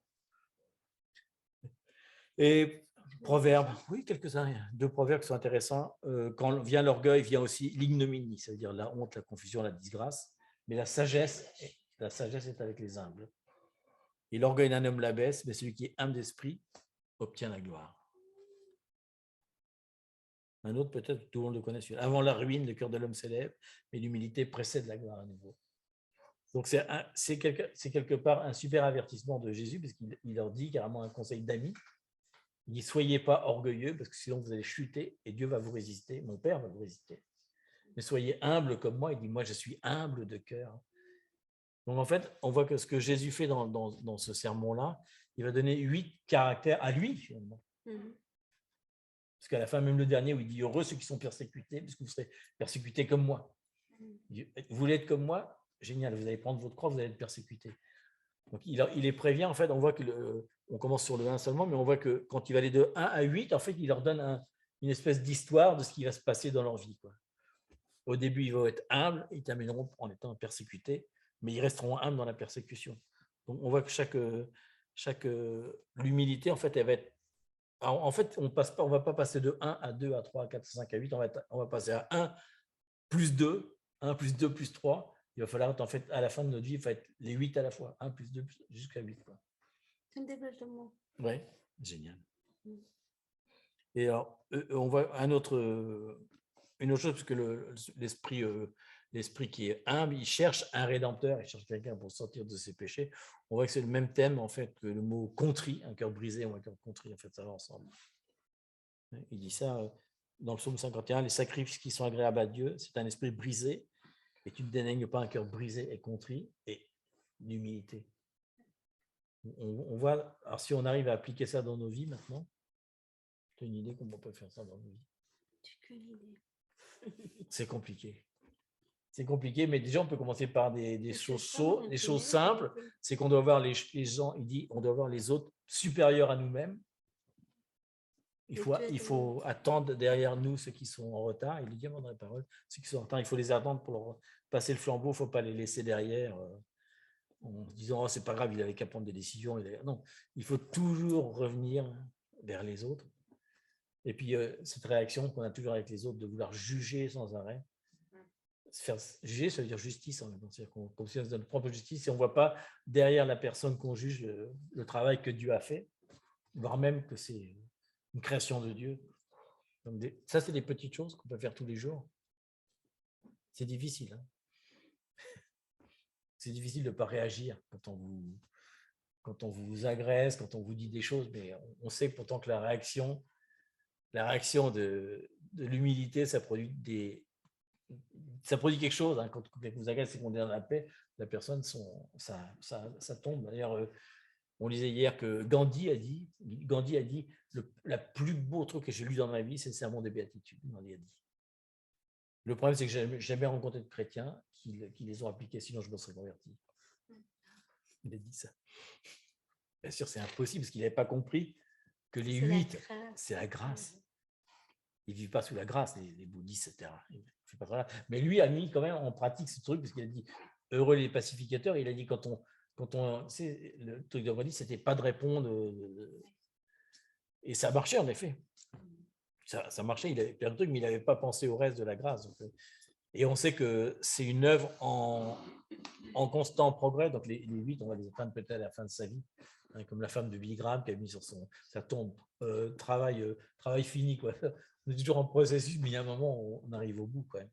Et proverbes, oui, quelques-uns, deux proverbes qui sont intéressants. Quand vient l'orgueil, vient aussi l'ignominie, c'est-à-dire la honte, la confusion, la disgrâce. Mais la sagesse est avec les humbles. Et l'orgueil d'un homme l'abaisse, mais celui qui est humble d'esprit obtient la gloire. Un autre, peut-être, tout le monde le connaît. Avant la ruine, le cœur de l'homme s'élève, mais l'humilité précède la gloire à nouveau. Donc, c'est quelque part un super avertissement de Jésus, parce qu'il leur dit carrément un conseil d'ami. Il dit, soyez pas orgueilleux, parce que sinon vous allez chuter, et Dieu va vous résister, mon Père va vous résister. Mais soyez humble comme moi. Il dit, moi, je suis humble de cœur. Donc, en fait, on voit que ce que Jésus fait dans ce sermon-là, il va donner 8 caractères à lui, finalement. Parce qu'à la fin, même le dernier, où il dit, heureux ceux qui sont persécutés, parce que vous serez persécutés comme moi. Vous voulez être comme moi? Génial, vous allez prendre votre croix, vous allez être persécuté. Donc, il les prévient, en fait, on voit on commence sur le 1 seulement, mais on voit que quand il va aller de 1 à 8, en fait, il leur donne une espèce d'histoire de ce qui va se passer dans leur vie, quoi. Au début, ils vont être humbles, ils termineront en étant persécutés, mais ils resteront humbles dans la persécution. Donc, on voit que l'humilité, en fait, elle va être. En fait, on ne va pas passer de 1 à 2, à 3, à 4, à 5, à 8, on va passer à 1 plus 2, 1 plus 2 plus 3. Il va falloir, en fait, à la fin de notre vie, il faut être les 8 à la fois, 1 plus 2 jusqu'à 8. C'est un développement. Oui, génial. Et alors, on voit une autre chose, parce que l'esprit qui est humble, il cherche un rédempteur, il cherche quelqu'un pour sortir de ses péchés. On voit que c'est le même thème, en fait, que le mot contrit, un cœur brisé ou un cœur contrit, en fait, ça va ensemble. Il dit ça dans le psaume 51, les sacrifices qui sont agréables à Dieu, c'est un esprit brisé, et tu ne dédaignes pas un cœur brisé et contrit, et l'humilité. On voit, alors si on arrive à appliquer ça dans nos vies maintenant, tu as une idée comment on peut faire ça dans nos vies? C'est compliqué. C'est compliqué, mais déjà on peut commencer par des choses simples. C'est qu'on doit voir les gens, il dit, on doit voir les autres supérieurs à nous-mêmes. Il faut attendre derrière nous ceux qui sont en retard. Il dit dans la parole, ceux qui sont en retard, il faut les attendre pour leur passer le flambeau. Il ne faut pas les laisser derrière en se disant oh, c'est pas grave, il avait qu'à prendre des décisions. Non, il faut toujours revenir vers les autres. Et puis cette réaction qu'on a toujours avec les autres de vouloir juger sans arrêt. Se faire juger, ça veut dire justice en même temps. C'est-à-dire comme si on se donne propre justice et on ne voit pas derrière la personne qu'on juge le travail que Dieu a fait, voire même que c'est une création de Dieu. Donc ça, c'est des petites choses qu'on peut faire tous les jours. C'est difficile. Hein, c'est difficile de ne pas réagir quand on vous agresse, quand on vous dit des choses, mais on sait pourtant que la réaction de l'humilité, ça produit quelque chose. Hein. Quand quelqu'un vous agresse et qu'on est dans la paix, la personne, ça tombe. D'ailleurs, on lisait hier que Gandhi a dit la plus beau truc que j'ai lu dans ma vie, c'est le sermon des béatitudes. Gandhi a dit. Le problème, c'est que je n'ai jamais rencontré de chrétiens qui les ont appliqués, sinon je me serais converti. Il a dit ça. Bien sûr, c'est impossible parce qu'il n'avait pas compris que les 8, c'est la grâce. Ils ne vivent pas sous la grâce, les bouddhistes, etc. Mais lui a mis quand même en pratique ce truc parce qu'il a dit heureux les pacificateurs. Il a dit quand on le truc de Gandhi, c'était pas de répondre. Et ça marchait en effet. Ça marchait, il avait plein de trucs, mais il n'avait pas pensé au reste de la grâce. Donc, et on sait que c'est une œuvre en constant progrès. Donc les 8, on va les atteindre peut-être à la fin de sa vie. Hein, comme la femme de Billy Graham qui a mis sur sa tombe travail fini. Quoi. On est toujours en processus, mais il y a un moment où on arrive au bout. Quand même.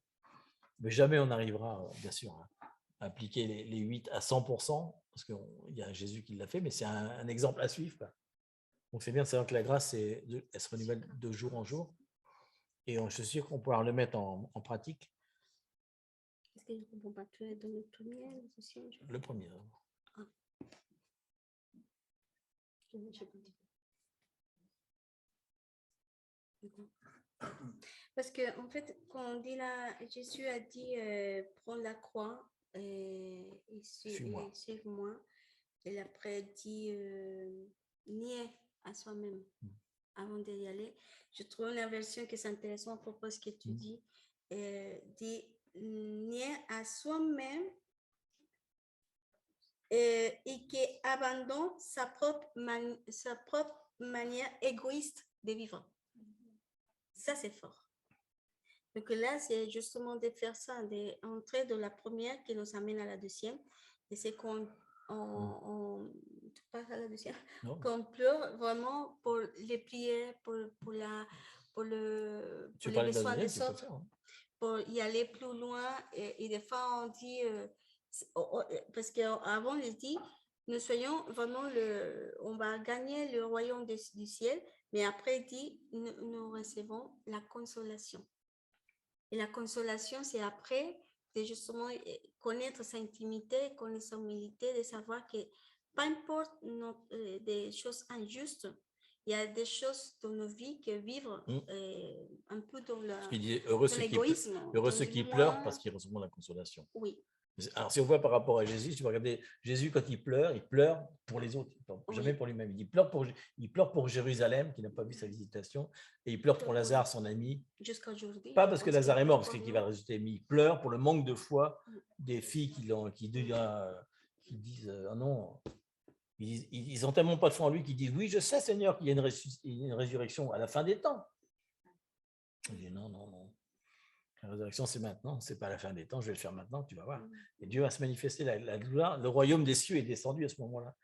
Mais jamais on arrivera, bien sûr, à appliquer les 8 à 100%, parce qu'il y a Jésus qui l'a fait, mais c'est un exemple à suivre. Quoi. Donc c'est bien de savoir que la grâce, elle se renouvelle de jour en jour. Et je suis sûr qu'on pourra le mettre en pratique. Est-ce que je ne comprends pas? Tu es dans le premier? Le premier. Ah. Parce que en fait, quand on dit là, Jésus a dit prends la croix et suive-moi. Et après dit nier à soi-même avant d'y aller. Je trouve une version qui est intéressante à propos de ce que tu dis. Dit nier à soi-même et qui abandonne sa propre manière égoïste de vivre. Ça, c'est fort. Donc là, c'est justement de faire ça, d'entrer de la première qui nous amène à la deuxième. Et c'est qu'on tu passes à la deuxième, qu'on pleure vraiment pour les prières, pour les soins des autres, pour y aller plus loin. Et des fois, on dit, parce qu'avant, il dit, nous soyons vraiment on va gagner le royaume du ciel, mais après, il dit, nous recevons la consolation. Et la consolation, c'est après de justement connaître sa intimité, connaître sa humilité, de savoir que peu importe des choses injustes, il y a des choses dans nos vies que vivre un peu dans l'égoïsme. Heureux ceux qui pleurent parce qu'ils recevront la consolation. Oui. Alors, si on voit par rapport à Jésus, tu vas regarder Jésus quand il pleure pour les autres, jamais pour lui-même. Il pleure pour Jérusalem, qui n'a pas vu sa visitation, et il pleure pour Lazare, son ami. Jusqu'à aujourd'hui. Pas parce que Lazare est mort, parce qu'il va le résulter, mais il pleure pour le manque de foi des filles qui disent ah non. Ils n'ont tellement pas de foi en lui qu'ils disent oui, je sais, Seigneur, qu'il y a une résurrection à la fin des temps. Il dit non. La résurrection, c'est maintenant, c'est pas à la fin des temps, je vais le faire maintenant, tu vas voir. Et Dieu va se manifester, le royaume des cieux est descendu à ce moment-là.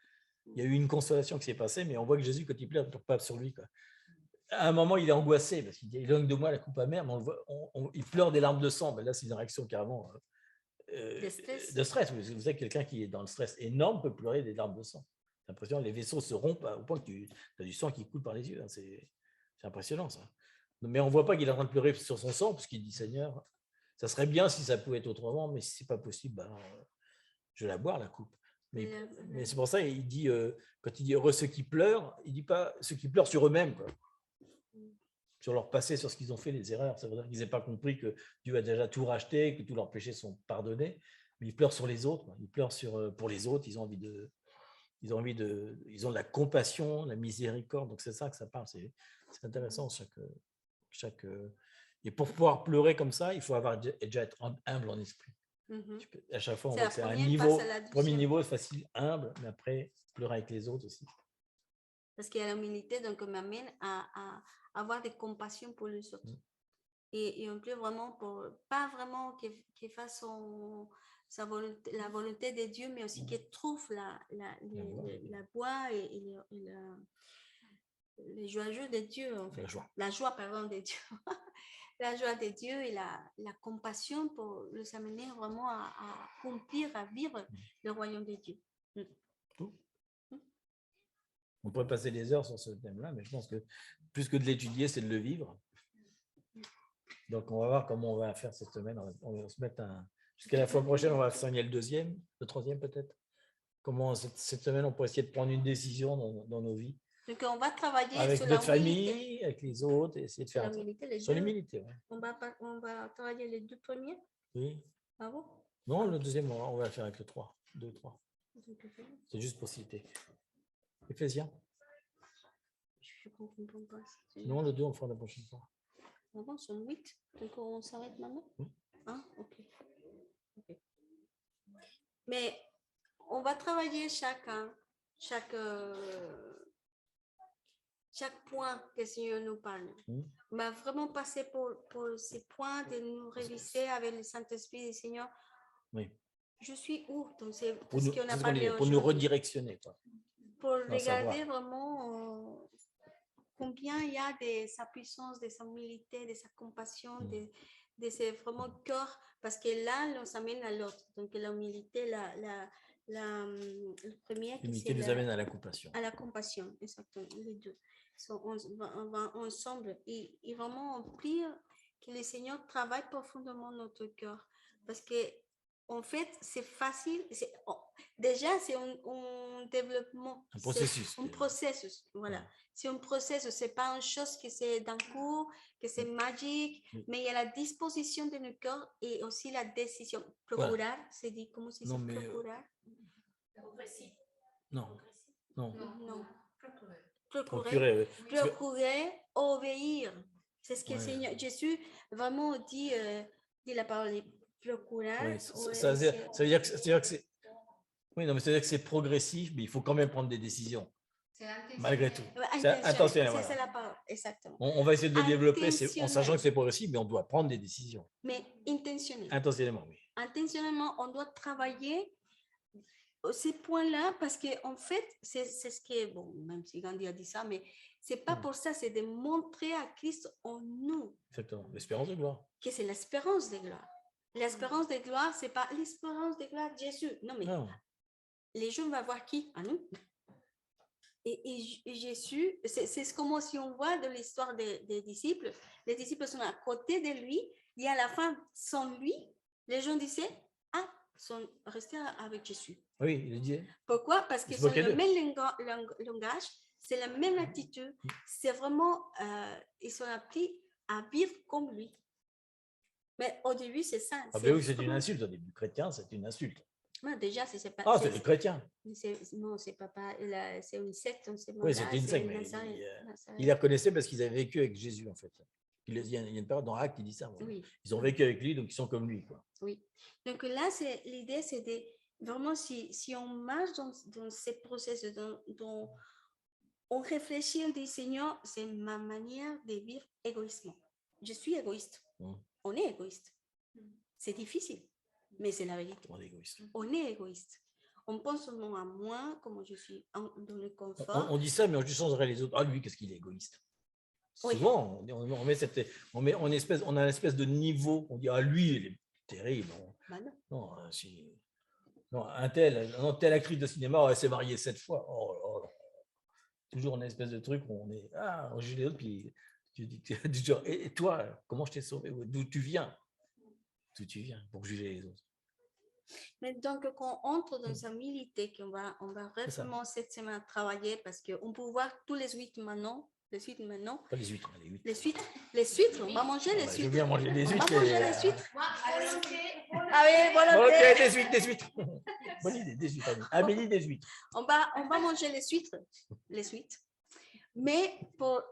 Il y a eu une consolation qui s'est passée, mais on voit que Jésus, quand il pleure, il ne pleure pas sur lui, quoi. À un moment, il est angoissé, parce qu'il dit, éloigne de moi la coupe amère, mais il pleure des larmes de sang. Mais là, c'est une réaction carrément de stress. Vous savez, quelqu'un qui est dans le stress énorme peut pleurer des larmes de sang. C'est impressionnant, les vaisseaux se rompent au point que tu as du sang qui coule par les yeux. Hein. C'est impressionnant, ça. Mais on ne voit pas qu'il est en train de pleurer sur son sang, parce qu'il dit, Seigneur, ça serait bien si ça pouvait être autrement, mais si ce n'est pas possible, je vais la boire, la coupe. Mais c'est pour ça, il dit, quand il dit heureux ceux qui pleurent, il ne dit pas ceux qui pleurent sur eux-mêmes, quoi. Sur leur passé, sur ce qu'ils ont fait, les erreurs. Ça veut dire qu'ils n'aient pas compris que Dieu a déjà tout racheté, que tous leurs péchés sont pardonnés, mais ils pleurent sur les autres, quoi. Ils pleurent pour les autres, ils ont de la compassion, de la miséricorde. Donc c'est ça que ça parle. C'est intéressant. Et pour pouvoir pleurer comme ça, il faut déjà être humble en esprit. À chaque fois, on voit que c'est un niveau. Premier niveau, c'est facile, humble, mais après, pleurer avec les autres aussi. Parce qu'il y a l'humilité, donc on m'amène à avoir de compassion pour les autres. Et on pleure vraiment pas vraiment qu'il fasse la volonté de Dieu, mais aussi qu'il trouve la voie et les joyeux de Dieu, en fait. La joie, pardon, de Dieu. La joie de Dieu et la compassion pour les amener vraiment à accomplir, à vivre le royaume de Dieu. On pourrait passer des heures sur ce thème-là, mais je pense que plus que de l'étudier, c'est de le vivre. Donc, on va voir comment on va faire cette semaine. On va se mettre jusqu'à la fois prochaine, on va soigner le troisième peut-être. Comment cette semaine, on pourrait essayer de prendre une décision dans nos vies. Donc, on va travailler avec sur notre famille, avec les autres, et essayer de faire sur l'humilité. Ouais. On va travailler les deux premiers. Oui. Ah bon? Non, le deuxième, on va le faire avec le 3. 2, 3. C'est juste pour citer. Éphésiens. Je ne comprends pas. Non, le 2, on le fera la prochaine fois. Ah bon, c'est 8. Donc, on s'arrête maintenant? Ah, ok. Mais on va travailler chaque point que le Seigneur nous parle. On va vraiment passer pour ces points, de nous réviser avec le Saint-Esprit du Seigneur. Oui. Je suis où? Donc, c'est ce qu'on a parlé aujourd'hui. Pour nous redirectionner. Quoi. Pour regarder vraiment combien il y a de sa puissance, de sa humilité, de sa compassion, de ses vraiment cœur, parce que là, on s'amène à l'autre. Donc, la humilité, le premier. L'humilité nous amène à la compassion. À la compassion, exactement, les deux. On va ensemble et vraiment on prie que le Seigneur travaille profondément notre cœur. Parce que, en fait, c'est facile. Déjà, c'est un développement. Un processus. Un processus, voilà. C'est un processus, c'est pas une chose que c'est d'un coup, que c'est magique, mais il y a la disposition de notre cœur et aussi la décision. Procurar, c'est dit, comment c'est ça? Procurar. Non. Procurer, obéir. C'est ce que le Seigneur Jésus vraiment dit la parole. procurar Oui, o ça veut dire, ese- ça veut dire que, c'est-à-dire que c'est, oui, non, mais c'est-à-dire que c'est progressif, mais il faut quand même prendre des décisions, C'est malgré tout. intentionnel. C'est Intentionnel, intentionnel, c'est voilà. la parole, exactement. On va essayer de le développer en sachant que Intentionnel, c'est progressif, mais on doit prendre des décisions. mais intentionnel. Intentionnellement, oui. Intentionnellement, on doit travailler ces points-là parce qu'en fait, c'est ce qui est, bon, même si Gandhi a dit ça, mais c'est pas pour ça, c'est de montrer à Christ en nous, Exactement. L'espérance de gloire. que c'est l'espérance de gloire. L'espérance de gloire, c'est pas l'espérance de gloire de Jésus. Non, mais Non. les gens vont voir qui? À nous. Et Jésus, c'est comme si on voit de l'histoire des disciples, les disciples sont à côté de lui, et à la fin, sans lui, les gens disaient, ah, sont restés avec Jésus. Oui, il dit. Pourquoi? Parce Il qu'ils se sont moquait le d'eux. même langage, c'est la même attitude, c'est vraiment, ils sont appris à vivre comme lui. Mais au début, c'est ça. Ah ben oui, c'est une insulte. Au début, chrétien, c'est une insulte. Ouais, déjà, c'est pas. Ah, c'est les chrétiens. Non, c'est pas. C'est une secte, c'est Oui, c'était une secte, mais il les reconnaissait parce qu'ils avaient vécu avec Jésus, en fait. Il y a une période dans Actes qui dit ça. Voilà. Oui. Ils ont vécu avec lui, donc ils sont comme lui. Quoi. Oui. Donc là, l'idée, c'est de vraiment, si on marche dans ces processus, dont on réfléchit, on dit, Seigneur, c'est ma manière de vivre égoïstement. Je suis égoïste. On est égoïste. C'est difficile, mais c'est la vérité. On est égoïste. On est égoïste. On pense seulement à moi, comment je suis dans le confort. On dit ça, mais on changerait les autres. Ah, lui, qu'est-ce qu'il est égoïste. Oui. Souvent, on a une espèce de niveau. On dit, ah, lui, il est terrible. Bah non. Non, telle actrice de cinéma, elle s'est mariée 7 fois. Toujours une espèce de truc où on juge les autres, puis tu dis, et toi, comment je t'ai sauvé? D'où tu viens? D'où tu viens pour juger les autres? Mais donc, quand on entre dans sa humilité, on va vraiment cette semaine travailler parce qu'on peut voir tous les huîtres maintenant. Les huîtres maintenant. Pas les huîtres, les huîtres. Les huîtres, on va manger les huîtres. Je veux bien manger des huîtres. On va manger les huîtres. Allez, voilà. Ok, des huîtres. Bonne idée, des huîtres. Amélie, des huîtres. On va manger les huîtres. Mais pour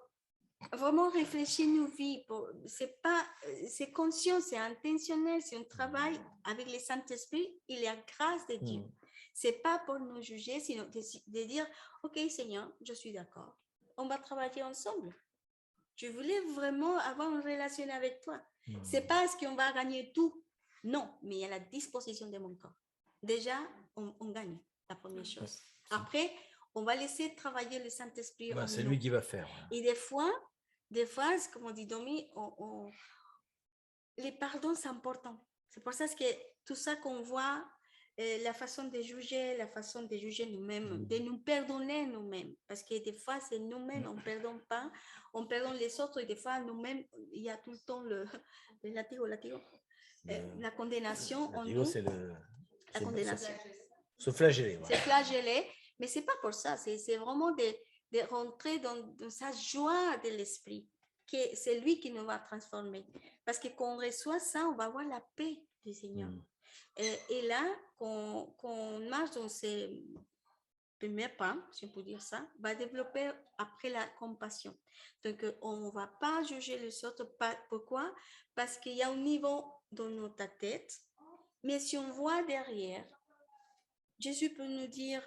vraiment réfléchir nos vies, c'est conscient, c'est intentionnel, c'est un travail avec le Saint-Esprit et la grâce de Dieu. C'est pas pour nous juger, sinon de dire, ok Seigneur, je suis d'accord. On va travailler ensemble. Je voulais vraiment avoir une relation avec toi. C'est pas parce qu'on va gagner tout. Non, mais il y a la disposition de mon corps. Déjà, on gagne la première chose. Après, on va laisser travailler le Saint-Esprit. C'est lui qui va faire. Et des fois, comme on dit Domi, les pardons, c'est important. C'est pour ça que tout ça qu'on voit, la façon de juger nous-mêmes, de nous pardonner nous-mêmes. Parce que des fois, c'est nous-mêmes, on ne pardonne pas, on pardonne les autres, et des fois, nous-mêmes, il y a tout le temps le latigo. La condamnation en nous. C'est la condamnation. Se flageller. Se flageller, mais ce n'est pas pour ça, c'est vraiment de rentrer dans sa joie de l'esprit. C'est lui qui nous va transformer. Parce que quand on reçoit ça, on va avoir la paix du Seigneur. Et là, quand on marche dans ces premiers pas, si on peut dire ça, va développer après la compassion. Donc, on ne va pas juger les autres. Pourquoi? Parce qu'il y a un niveau dans notre tête, mais si on voit derrière, Jésus peut nous dire,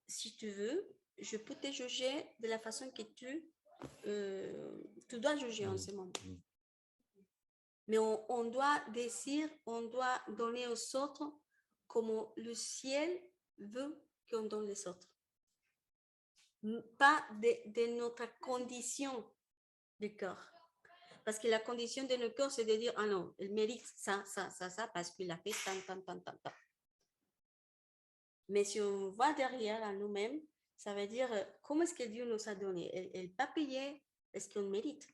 si tu veux, je peux te juger de la façon que tu dois juger en ce moment. Mais on doit donner aux autres comme le ciel veut qu'on donne les autres. Pas de notre condition de cœur. Parce que la condition de notre cœur, c'est de dire, ah non, il mérite ça, parce qu'il a fait tant. Mais si on va derrière à nous-mêmes, ça veut dire, comment est-ce que Dieu nous a donné? Il n'a pas payé, est-ce qu'on mérite?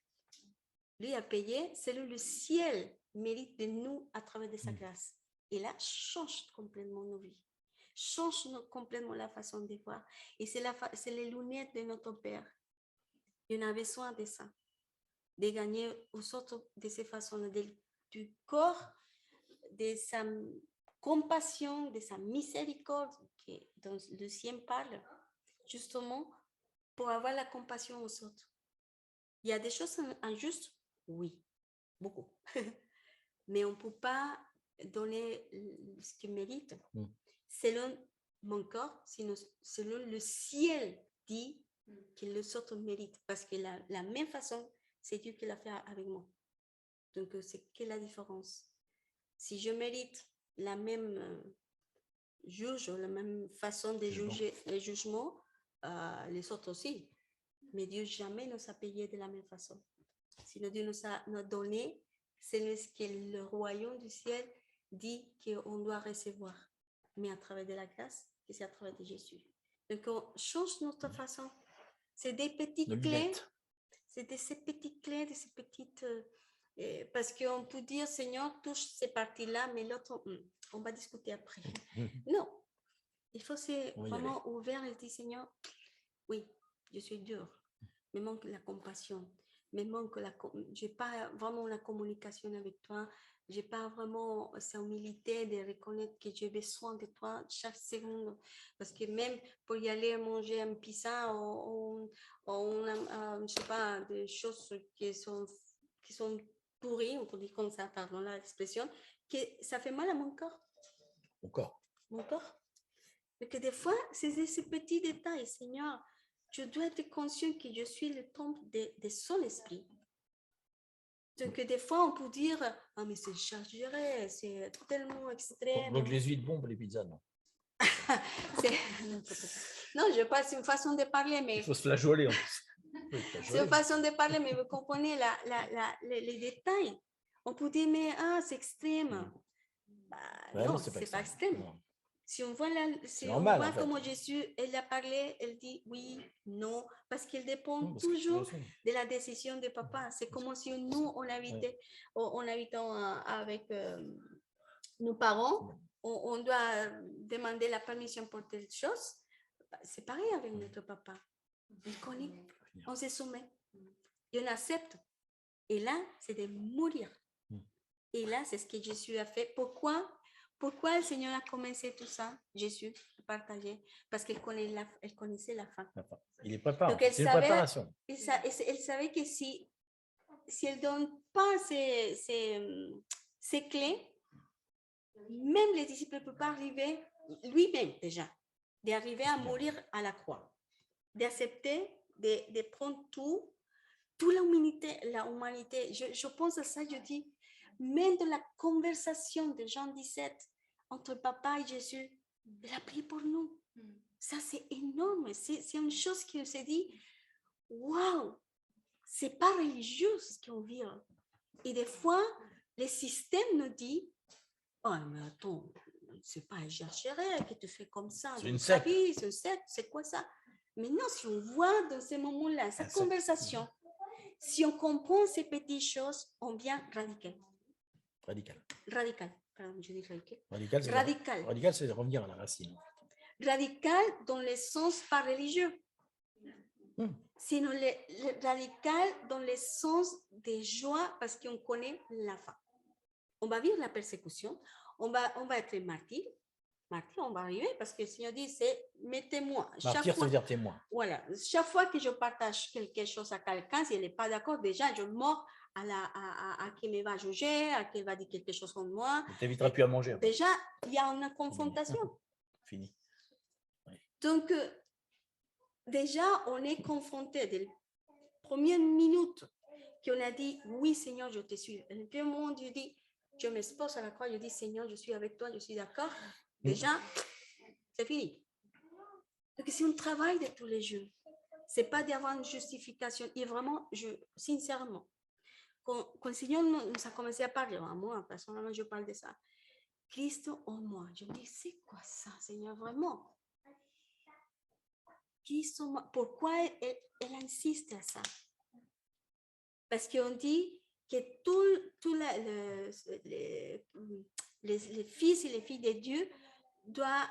Lui a payé, c'est le ciel mérite de nous à travers de sa grâce. Et là, change complètement nos vies. Change complètement la façon de voir. Et c'est les lunettes de notre Père. Il en a besoin de ça. De gagner aux autres de ces façons, du corps, de sa compassion, de sa miséricorde, dont le Sien parle, justement, pour avoir la compassion aux autres. Il y a des choses injustes, oui, beaucoup. Mais on ne peut pas donner ce qu'il mérite selon mon corps, sinon selon le ciel dit que les autres méritent. Parce que la même façon, c'est Dieu qui l'a fait avec moi. Donc, c'est quelle la différence? Si je mérite la même juge, la même façon de juger les jugements, les autres aussi. Mais Dieu jamais nous a payé de la même façon. Sinon, Dieu nous a donné, c'est ce que le royaume du ciel dit qu'on doit recevoir. Mais à travers de la grâce, et c'est à travers de Jésus. Donc, on change notre façon. C'est des petites clés. C'est de ces petites clés, de ces petites... parce qu'on peut dire, Seigneur, touche ces parties-là, mais l'autre, on va discuter après. Non. Il faut c'est vraiment ouvert et dire, Seigneur, oui, je suis dur. Me manque la compassion. Me manque je n'ai pas vraiment la communication avec toi. Je n'ai pas vraiment cette humilité de reconnaître que j'ai besoin de toi chaque seconde. Parce que même pour y aller manger un pizza ou je ne sais pas, des choses qui sont pourries, on peut dire comme ça, pardon l'expression, que ça fait mal à mon corps. Mon corps. Mais que des fois, c'est ces petits détails, Seigneur. Je dois être conscient que je suis le temple de son esprit. Donc, des fois, on peut dire, ah, mais c'est exagéré, c'est tellement extrême. Donc, les huiles bombes, les pizzas, non. Non, je pas, c'est une façon de parler, mais... Il faut se flageoler, en plus. C'est une façon de parler, mais vous comprenez les détails. On peut dire, mais c'est extrême. Non, c'est pas extrême. Non. Si on voit, normal, on voit comment Jésus, elle a parlé, elle dit oui, non, parce qu'elle dépend toujours de la décision de papa. C'est comme si nous, on habitait avec nos parents, on doit demander la permission pour telle chose. C'est pareil avec notre papa. Il connaît, on se soumet, et on accepte. Et là, c'est de mourir. Et là, c'est ce que Jésus a fait. Pourquoi le Seigneur a commencé tout ça, Jésus, a partagé? Parce qu'elle connaissait la fin. Il est préparé. C'est une préparation. Elle savait que si elle ne donne pas ces clés, même les disciples ne peuvent pas arriver, lui-même déjà, d'arriver à mourir à la croix, d'accepter, de prendre toute la humanité. Je pense à ça, je dis, même de la conversation de Jean 17 entre papa et Jésus, il a prié pour nous. Ça, c'est énorme. C'est une chose qui se dit, waouh, c'est pas religieux ce qu'on vit. Et des fois, le système nous dit, oh, mais attends, c'est pas exagéré que tu fais comme ça. C'est une secte. C'est une secte, c'est quoi ça? Mais non, si on voit dans ces moments-là, cette conversation, si on comprend ces petites choses, on devient radical. Pardon, je dis radical. Radical, c'est revenir à la racine. Radical dans le sens pas religieux. Sinon, le radical dans le sens de joie parce qu'on connaît la fin. On va vivre la persécution, on va être martyr, on va arriver parce que le Seigneur dit, c'est mettez-moi. Martyr, ça veut dire témoin. Voilà, chaque fois que je partage quelque chose à quelqu'un, si elle n'est pas d'accord, déjà, je mords à qui me va juger, à qui va dire quelque chose contre moi. Tu n'éviteras plus à manger. Déjà, il y a une confrontation. Fini. Oui. Donc, déjà, on est confronté dès les premières minutes qu'on a dit, oui, Seigneur, je te suis. Et puis, au moment où je dis, je m'expose à la croix, je dis, Seigneur, je suis avec toi, je suis d'accord. Déjà, c'est fini. Donc, c'est un travail de tous les jours. Ce n'est pas d'avoir une justification. Et vraiment, sincèrement, quand le Seigneur nous a commencé à parler, à moi, personnellement, je parle de ça. Christ en moi. Je me dis, c'est quoi ça, Seigneur, vraiment? Christ en moi. Pourquoi elle insiste à ça? Parce qu'on dit que tous les fils et les filles de Dieu doivent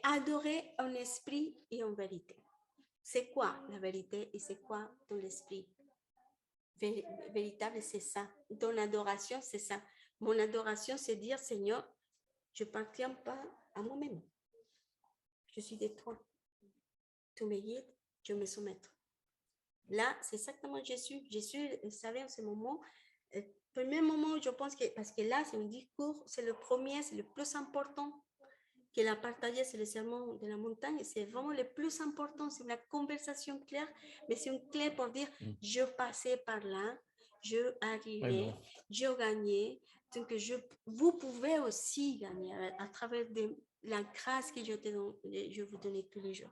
adorer en esprit et en vérité. C'est quoi la vérité et c'est quoi dans l'esprit? Véritable, c'est ça. Dans l'adoration, c'est ça. Mon adoration, c'est dire, Seigneur, je ne m'appartiens pas à moi-même. Je suis de toi. Tu me guides, je me soumets. Là, c'est exactement Jésus. Jésus, il savait en ce moment, premier moment, je pense que, parce que là, c'est un discours, c'est le premier, c'est le plus important qu'il a partagé, c'est le sermon de la montagne. C'est vraiment le plus important, c'est une conversation claire, mais c'est une clé pour dire, je passais par là, je arrivais, je gagnais. Donc, vous pouvez aussi gagner à travers la grâce que je vous donne tous les jours.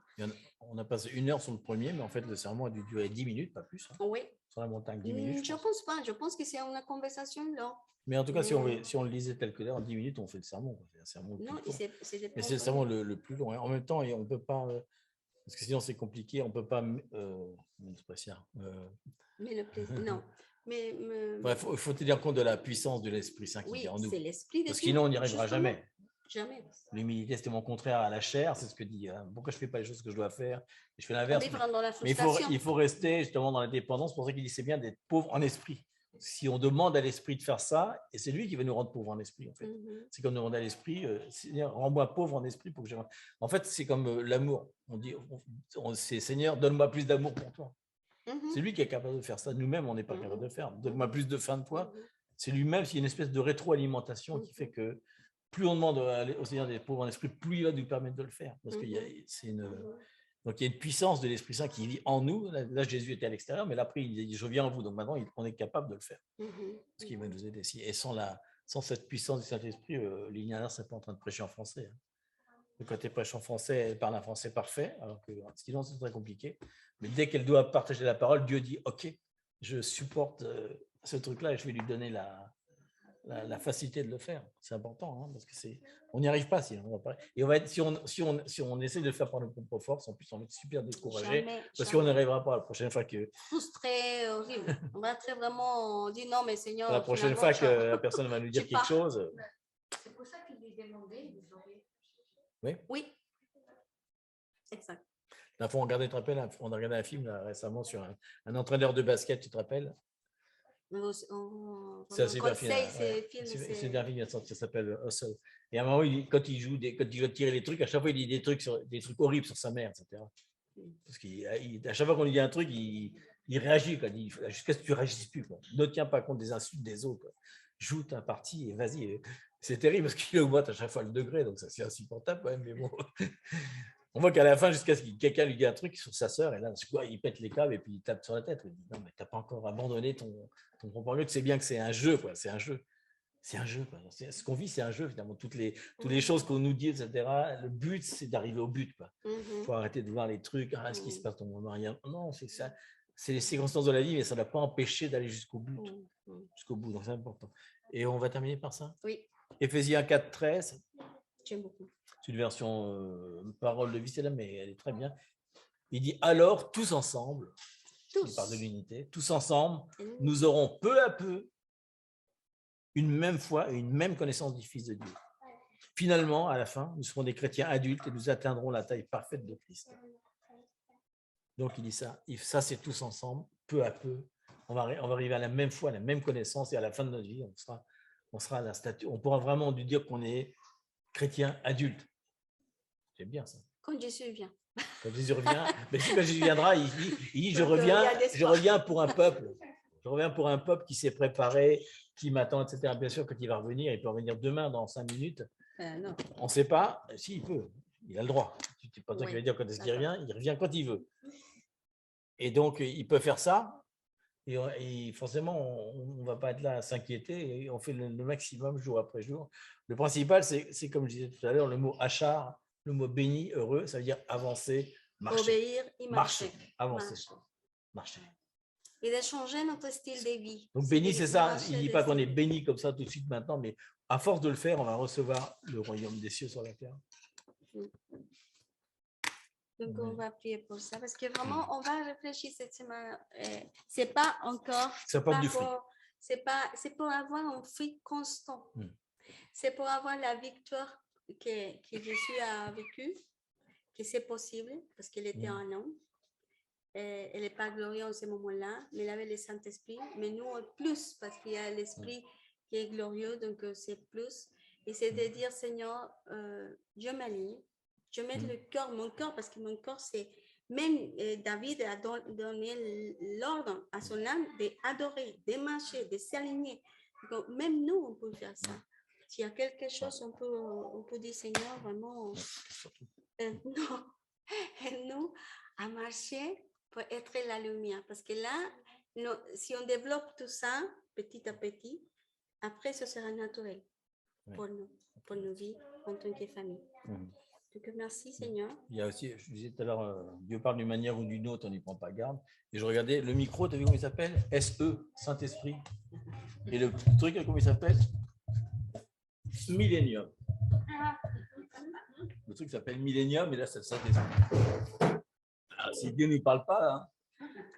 On a passé 1 heure sur le premier, mais en fait, le sermon a dû durer 10 minutes, pas plus. Hein. Oui. Sur la montagne, 10 minutes. Je pense pas. Je pense que c'est une conversation là. Mais en tout cas, si on le lisait tel que là, en 10 minutes, on fait le sermon. C'est un sermon non, mais c'est le sermon le plus long. Hein. En même temps, on ne peut pas, parce que sinon c'est compliqué, on ne peut pas. Mais le plaisir, non. Mais il faut tenir compte de la puissance de l'Esprit Saint qui est en nous. C'est l'esprit de parce que sinon, on n'y arrivera jamais. Jamais. L'humilité, c'est mon contraire à la chair, c'est ce que dit. Pourquoi je ne fais pas les choses que je dois faire? Et je fais l'inverse. Mais il faut rester justement dans la dépendance. C'est pour ça qu'il dit c'est bien d'être pauvre en esprit. Si on demande à l'esprit de faire ça, et c'est lui qui va nous rendre pauvres en esprit, en fait. C'est comme demander à l'esprit, Seigneur, rends-moi pauvre en esprit pour que j'ai. En fait, c'est comme l'amour. On dit, c'est Seigneur, donne-moi plus d'amour pour toi. C'est lui qui est capable de faire ça. Nous-mêmes, on n'est pas capable de faire. Donne-moi plus de faim de toi. C'est lui-même, c'est une espèce de rétroalimentation qui fait que plus on demande au Seigneur d'être pauvre en esprit, plus il va nous permettre de le faire. Parce qu'il y a, donc il y a une puissance de l'Esprit Saint qui vit en nous. Là, Jésus était à l'extérieur, mais là, après, il dit, je viens en vous. Donc maintenant, on est capable de le faire. Ce qui va nous aider. Et sans cette puissance du Saint-Esprit, Liliana, c'est pas en train de prêcher en français. Donc, quand elle prêche en français, elle parle un français parfait, alors que sinon, c'est très compliqué. Mais dès qu'elle doit partager la parole, Dieu dit, OK, je supporte ce truc-là et je vais lui donner la facilité de le faire. C'est important, hein, parce que on n'y arrive pas sinon. Et on va être, si on essaie de le faire par nos propres forces, en plus on va être super découragé parce qu'on n'arrivera pas la prochaine fois que. Frustré, horrible. On va être vraiment, on dit non, mais Seigneur. La prochaine fois que la personne va nous dire quelque chose. C'est pour ça qu'il les demandait. Oui. Exact. La fois, on a regardé un film là, récemment sur un entraîneur de basket, tu te rappelles? C'est un super film. C'est un film qui s'appelle Hustle. Et à un moment, quand il doit tirer les trucs, à chaque fois, il dit des trucs horribles sur sa mère, etc. Parce qu'à chaque fois qu'on lui dit un truc, il réagit. Jusqu'à ce que tu ne réagisses plus. Quoi. Ne tiens pas compte des insultes des autres. Quoi. Joue ta partie et vas-y. C'est terrible parce qu'il augmente à chaque fois le degré, donc ça c'est insupportable quand même. Mais bon. On voit qu'à la fin, jusqu'à ce que quelqu'un lui dise un truc sur sa sœur, et là, il pète les câbles et puis il tape sur la tête. Il dit non, mais tu n'as pas encore abandonné ton comportement. Tu sais bien que c'est un jeu, quoi. C'est un jeu. C'est un jeu. Quoi. Ce qu'on vit, c'est un jeu, finalement. Toutes les choses qu'on nous dit, etc. Le but, c'est d'arriver au but. Il faut arrêter de voir les trucs. Ce qui se passe dans mon mariage. Non, c'est ça. C'est les circonstances de la vie, mais ça ne l'a pas empêché d'aller jusqu'au bout. Jusqu'au bout, donc c'est important. Et on va terminer par ça. Oui. Éphésiens 4:13. J'aime beaucoup. C'est une version parole de vie, c'est là, mais elle est très bien. Il dit alors, tous ensemble, il parle de l'unité, tous ensemble, nous aurons peu à peu une même foi et une même connaissance du Fils de Dieu. Finalement, à la fin, nous serons des chrétiens adultes et nous atteindrons la taille parfaite de Christ. Donc, il dit ça. Ça, c'est tous ensemble, peu à peu. On va arriver à la même foi, à la même connaissance, et à la fin de notre vie, on sera à la statue. On pourra vraiment lui dire qu'on est chrétien adulte. C'est bien ça. Quand Jésus vient. Quand Jésus revient, mais si quand Jésus viendra, il dit je reviens pour un peuple. Je reviens pour un peuple qui s'est préparé, qui m'attend, etc. Bien sûr, quand il va revenir, il peut revenir demain dans 5 minutes. Non. On ne sait pas. Si, il peut. Il a le droit. Tu pas toi qui vas dire quand est-ce qu'il revient. Il revient quand il veut. Et donc, il peut faire ça. Et forcément, on ne va pas être là à s'inquiéter. Et on fait le maximum jour après jour. Le principal, c'est comme je disais tout à l'heure, le mot achar. Le mot béni, heureux, ça veut dire avancer, marcher. Obéir et marcher. Avancer, marcher. Et de changer notre style de vie. Donc béni, c'est ça. Il ne dit pas qu'on est béni comme ça tout de suite maintenant, mais à force de le faire, on va recevoir le royaume des cieux sur la terre. Donc on va prier pour ça, parce que vraiment, on va réfléchir cette semaine. C'est pas encore. Ça porte du fruit. C'est pour avoir un fruit constant. C'est pour avoir la victoire que Jésus a vécu, que c'est possible, parce qu'il était un homme. Elle n'est pas glorieux en ce moment-là, mais il avait le Saint-Esprit. Mais nous, plus, parce qu'il y a l'Esprit qui est glorieux, donc c'est plus. Et c'est de dire, Seigneur, je m'aligne, je mets mon cœur, parce que mon cœur, c'est... Même David a donné l'ordre à son âme d'adorer, de marcher, de s'aligner. Donc, même nous, on peut faire ça. S'il y a quelque chose, on peut dire, Seigneur, vraiment, non, aide-nous à marcher pour être la lumière. Parce que là, si on développe tout ça petit à petit, après, ce sera naturel pour nous, pour nos vies en tant que famille. Donc, merci Seigneur. Il y a aussi, je disais tout à l'heure, Dieu parle d'une manière ou d'une autre, on n'y prend pas garde. Et je regardais le micro, tu as vu comment il s'appelle? SE, Saint-Esprit. Et le truc, comment il s'appelle? Millennium. Le truc s'appelle Millennium, et là, c'est le Saint-Esprit. Si Dieu ne nous parle pas, hein,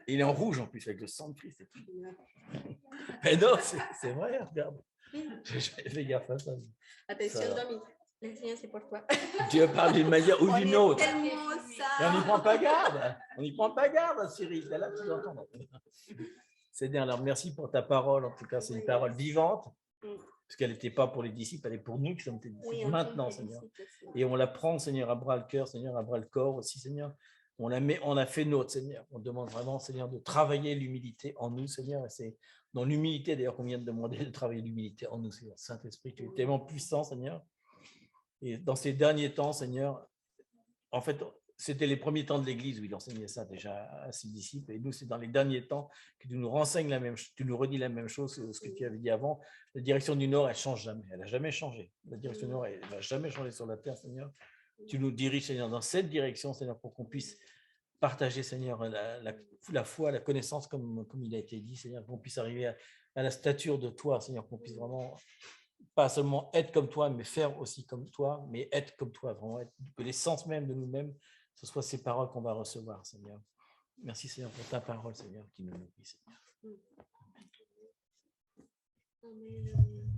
il est en rouge en plus, avec le sang de Christ. Mais non, c'est vrai, regarde. Je fais gaffe à ça. Attention, Domi. Le Seigneur, c'est pour toi. Dieu parle d'une manière ou d'une autre. Et on n'y prend pas garde. On n'y prend pas garde, Cyril. Là, tu l'entends. C'est bien. Alors, merci pour ta parole. En tout cas, c'est une parole vivante. Parce qu'elle n'était pas pour les disciples, elle est pour nous qui sommes tes disciples maintenant, Seigneur. Et on la prend, Seigneur, à bras le cœur, Seigneur, à bras le corps aussi, Seigneur. On la fait nôtre, Seigneur. On demande vraiment, Seigneur, de travailler l'humilité en nous, Seigneur. Et c'est dans l'humilité, d'ailleurs, qu'on vient de demander de travailler l'humilité en nous, Seigneur. Saint-Esprit, tu es tellement puissant, Seigneur. Et dans ces derniers temps, Seigneur, en fait, c'était les premiers temps de l'Église où il enseignait ça déjà à ses disciples. Et nous, c'est dans les derniers temps que tu nous renseignes la même chose, tu nous redis la même chose que ce que tu avais dit avant. La direction du Nord, elle ne change jamais. Elle n'a jamais changé. La direction du Nord, elle ne va jamais changer sur la terre, Seigneur. Tu nous diriges, Seigneur, dans cette direction, Seigneur, pour qu'on puisse partager, Seigneur, la foi, la connaissance, comme il a été dit, Seigneur, qu'on puisse arriver à la stature de toi, Seigneur, qu'on puisse vraiment pas seulement être comme toi, mais faire aussi comme toi, mais être comme toi, vraiment être, que l'essence même de nous-mêmes, ce soit ces paroles qu'on va recevoir, Seigneur. Merci, Seigneur, pour ta parole, Seigneur, qui nous nourrit, Seigneur. Amen.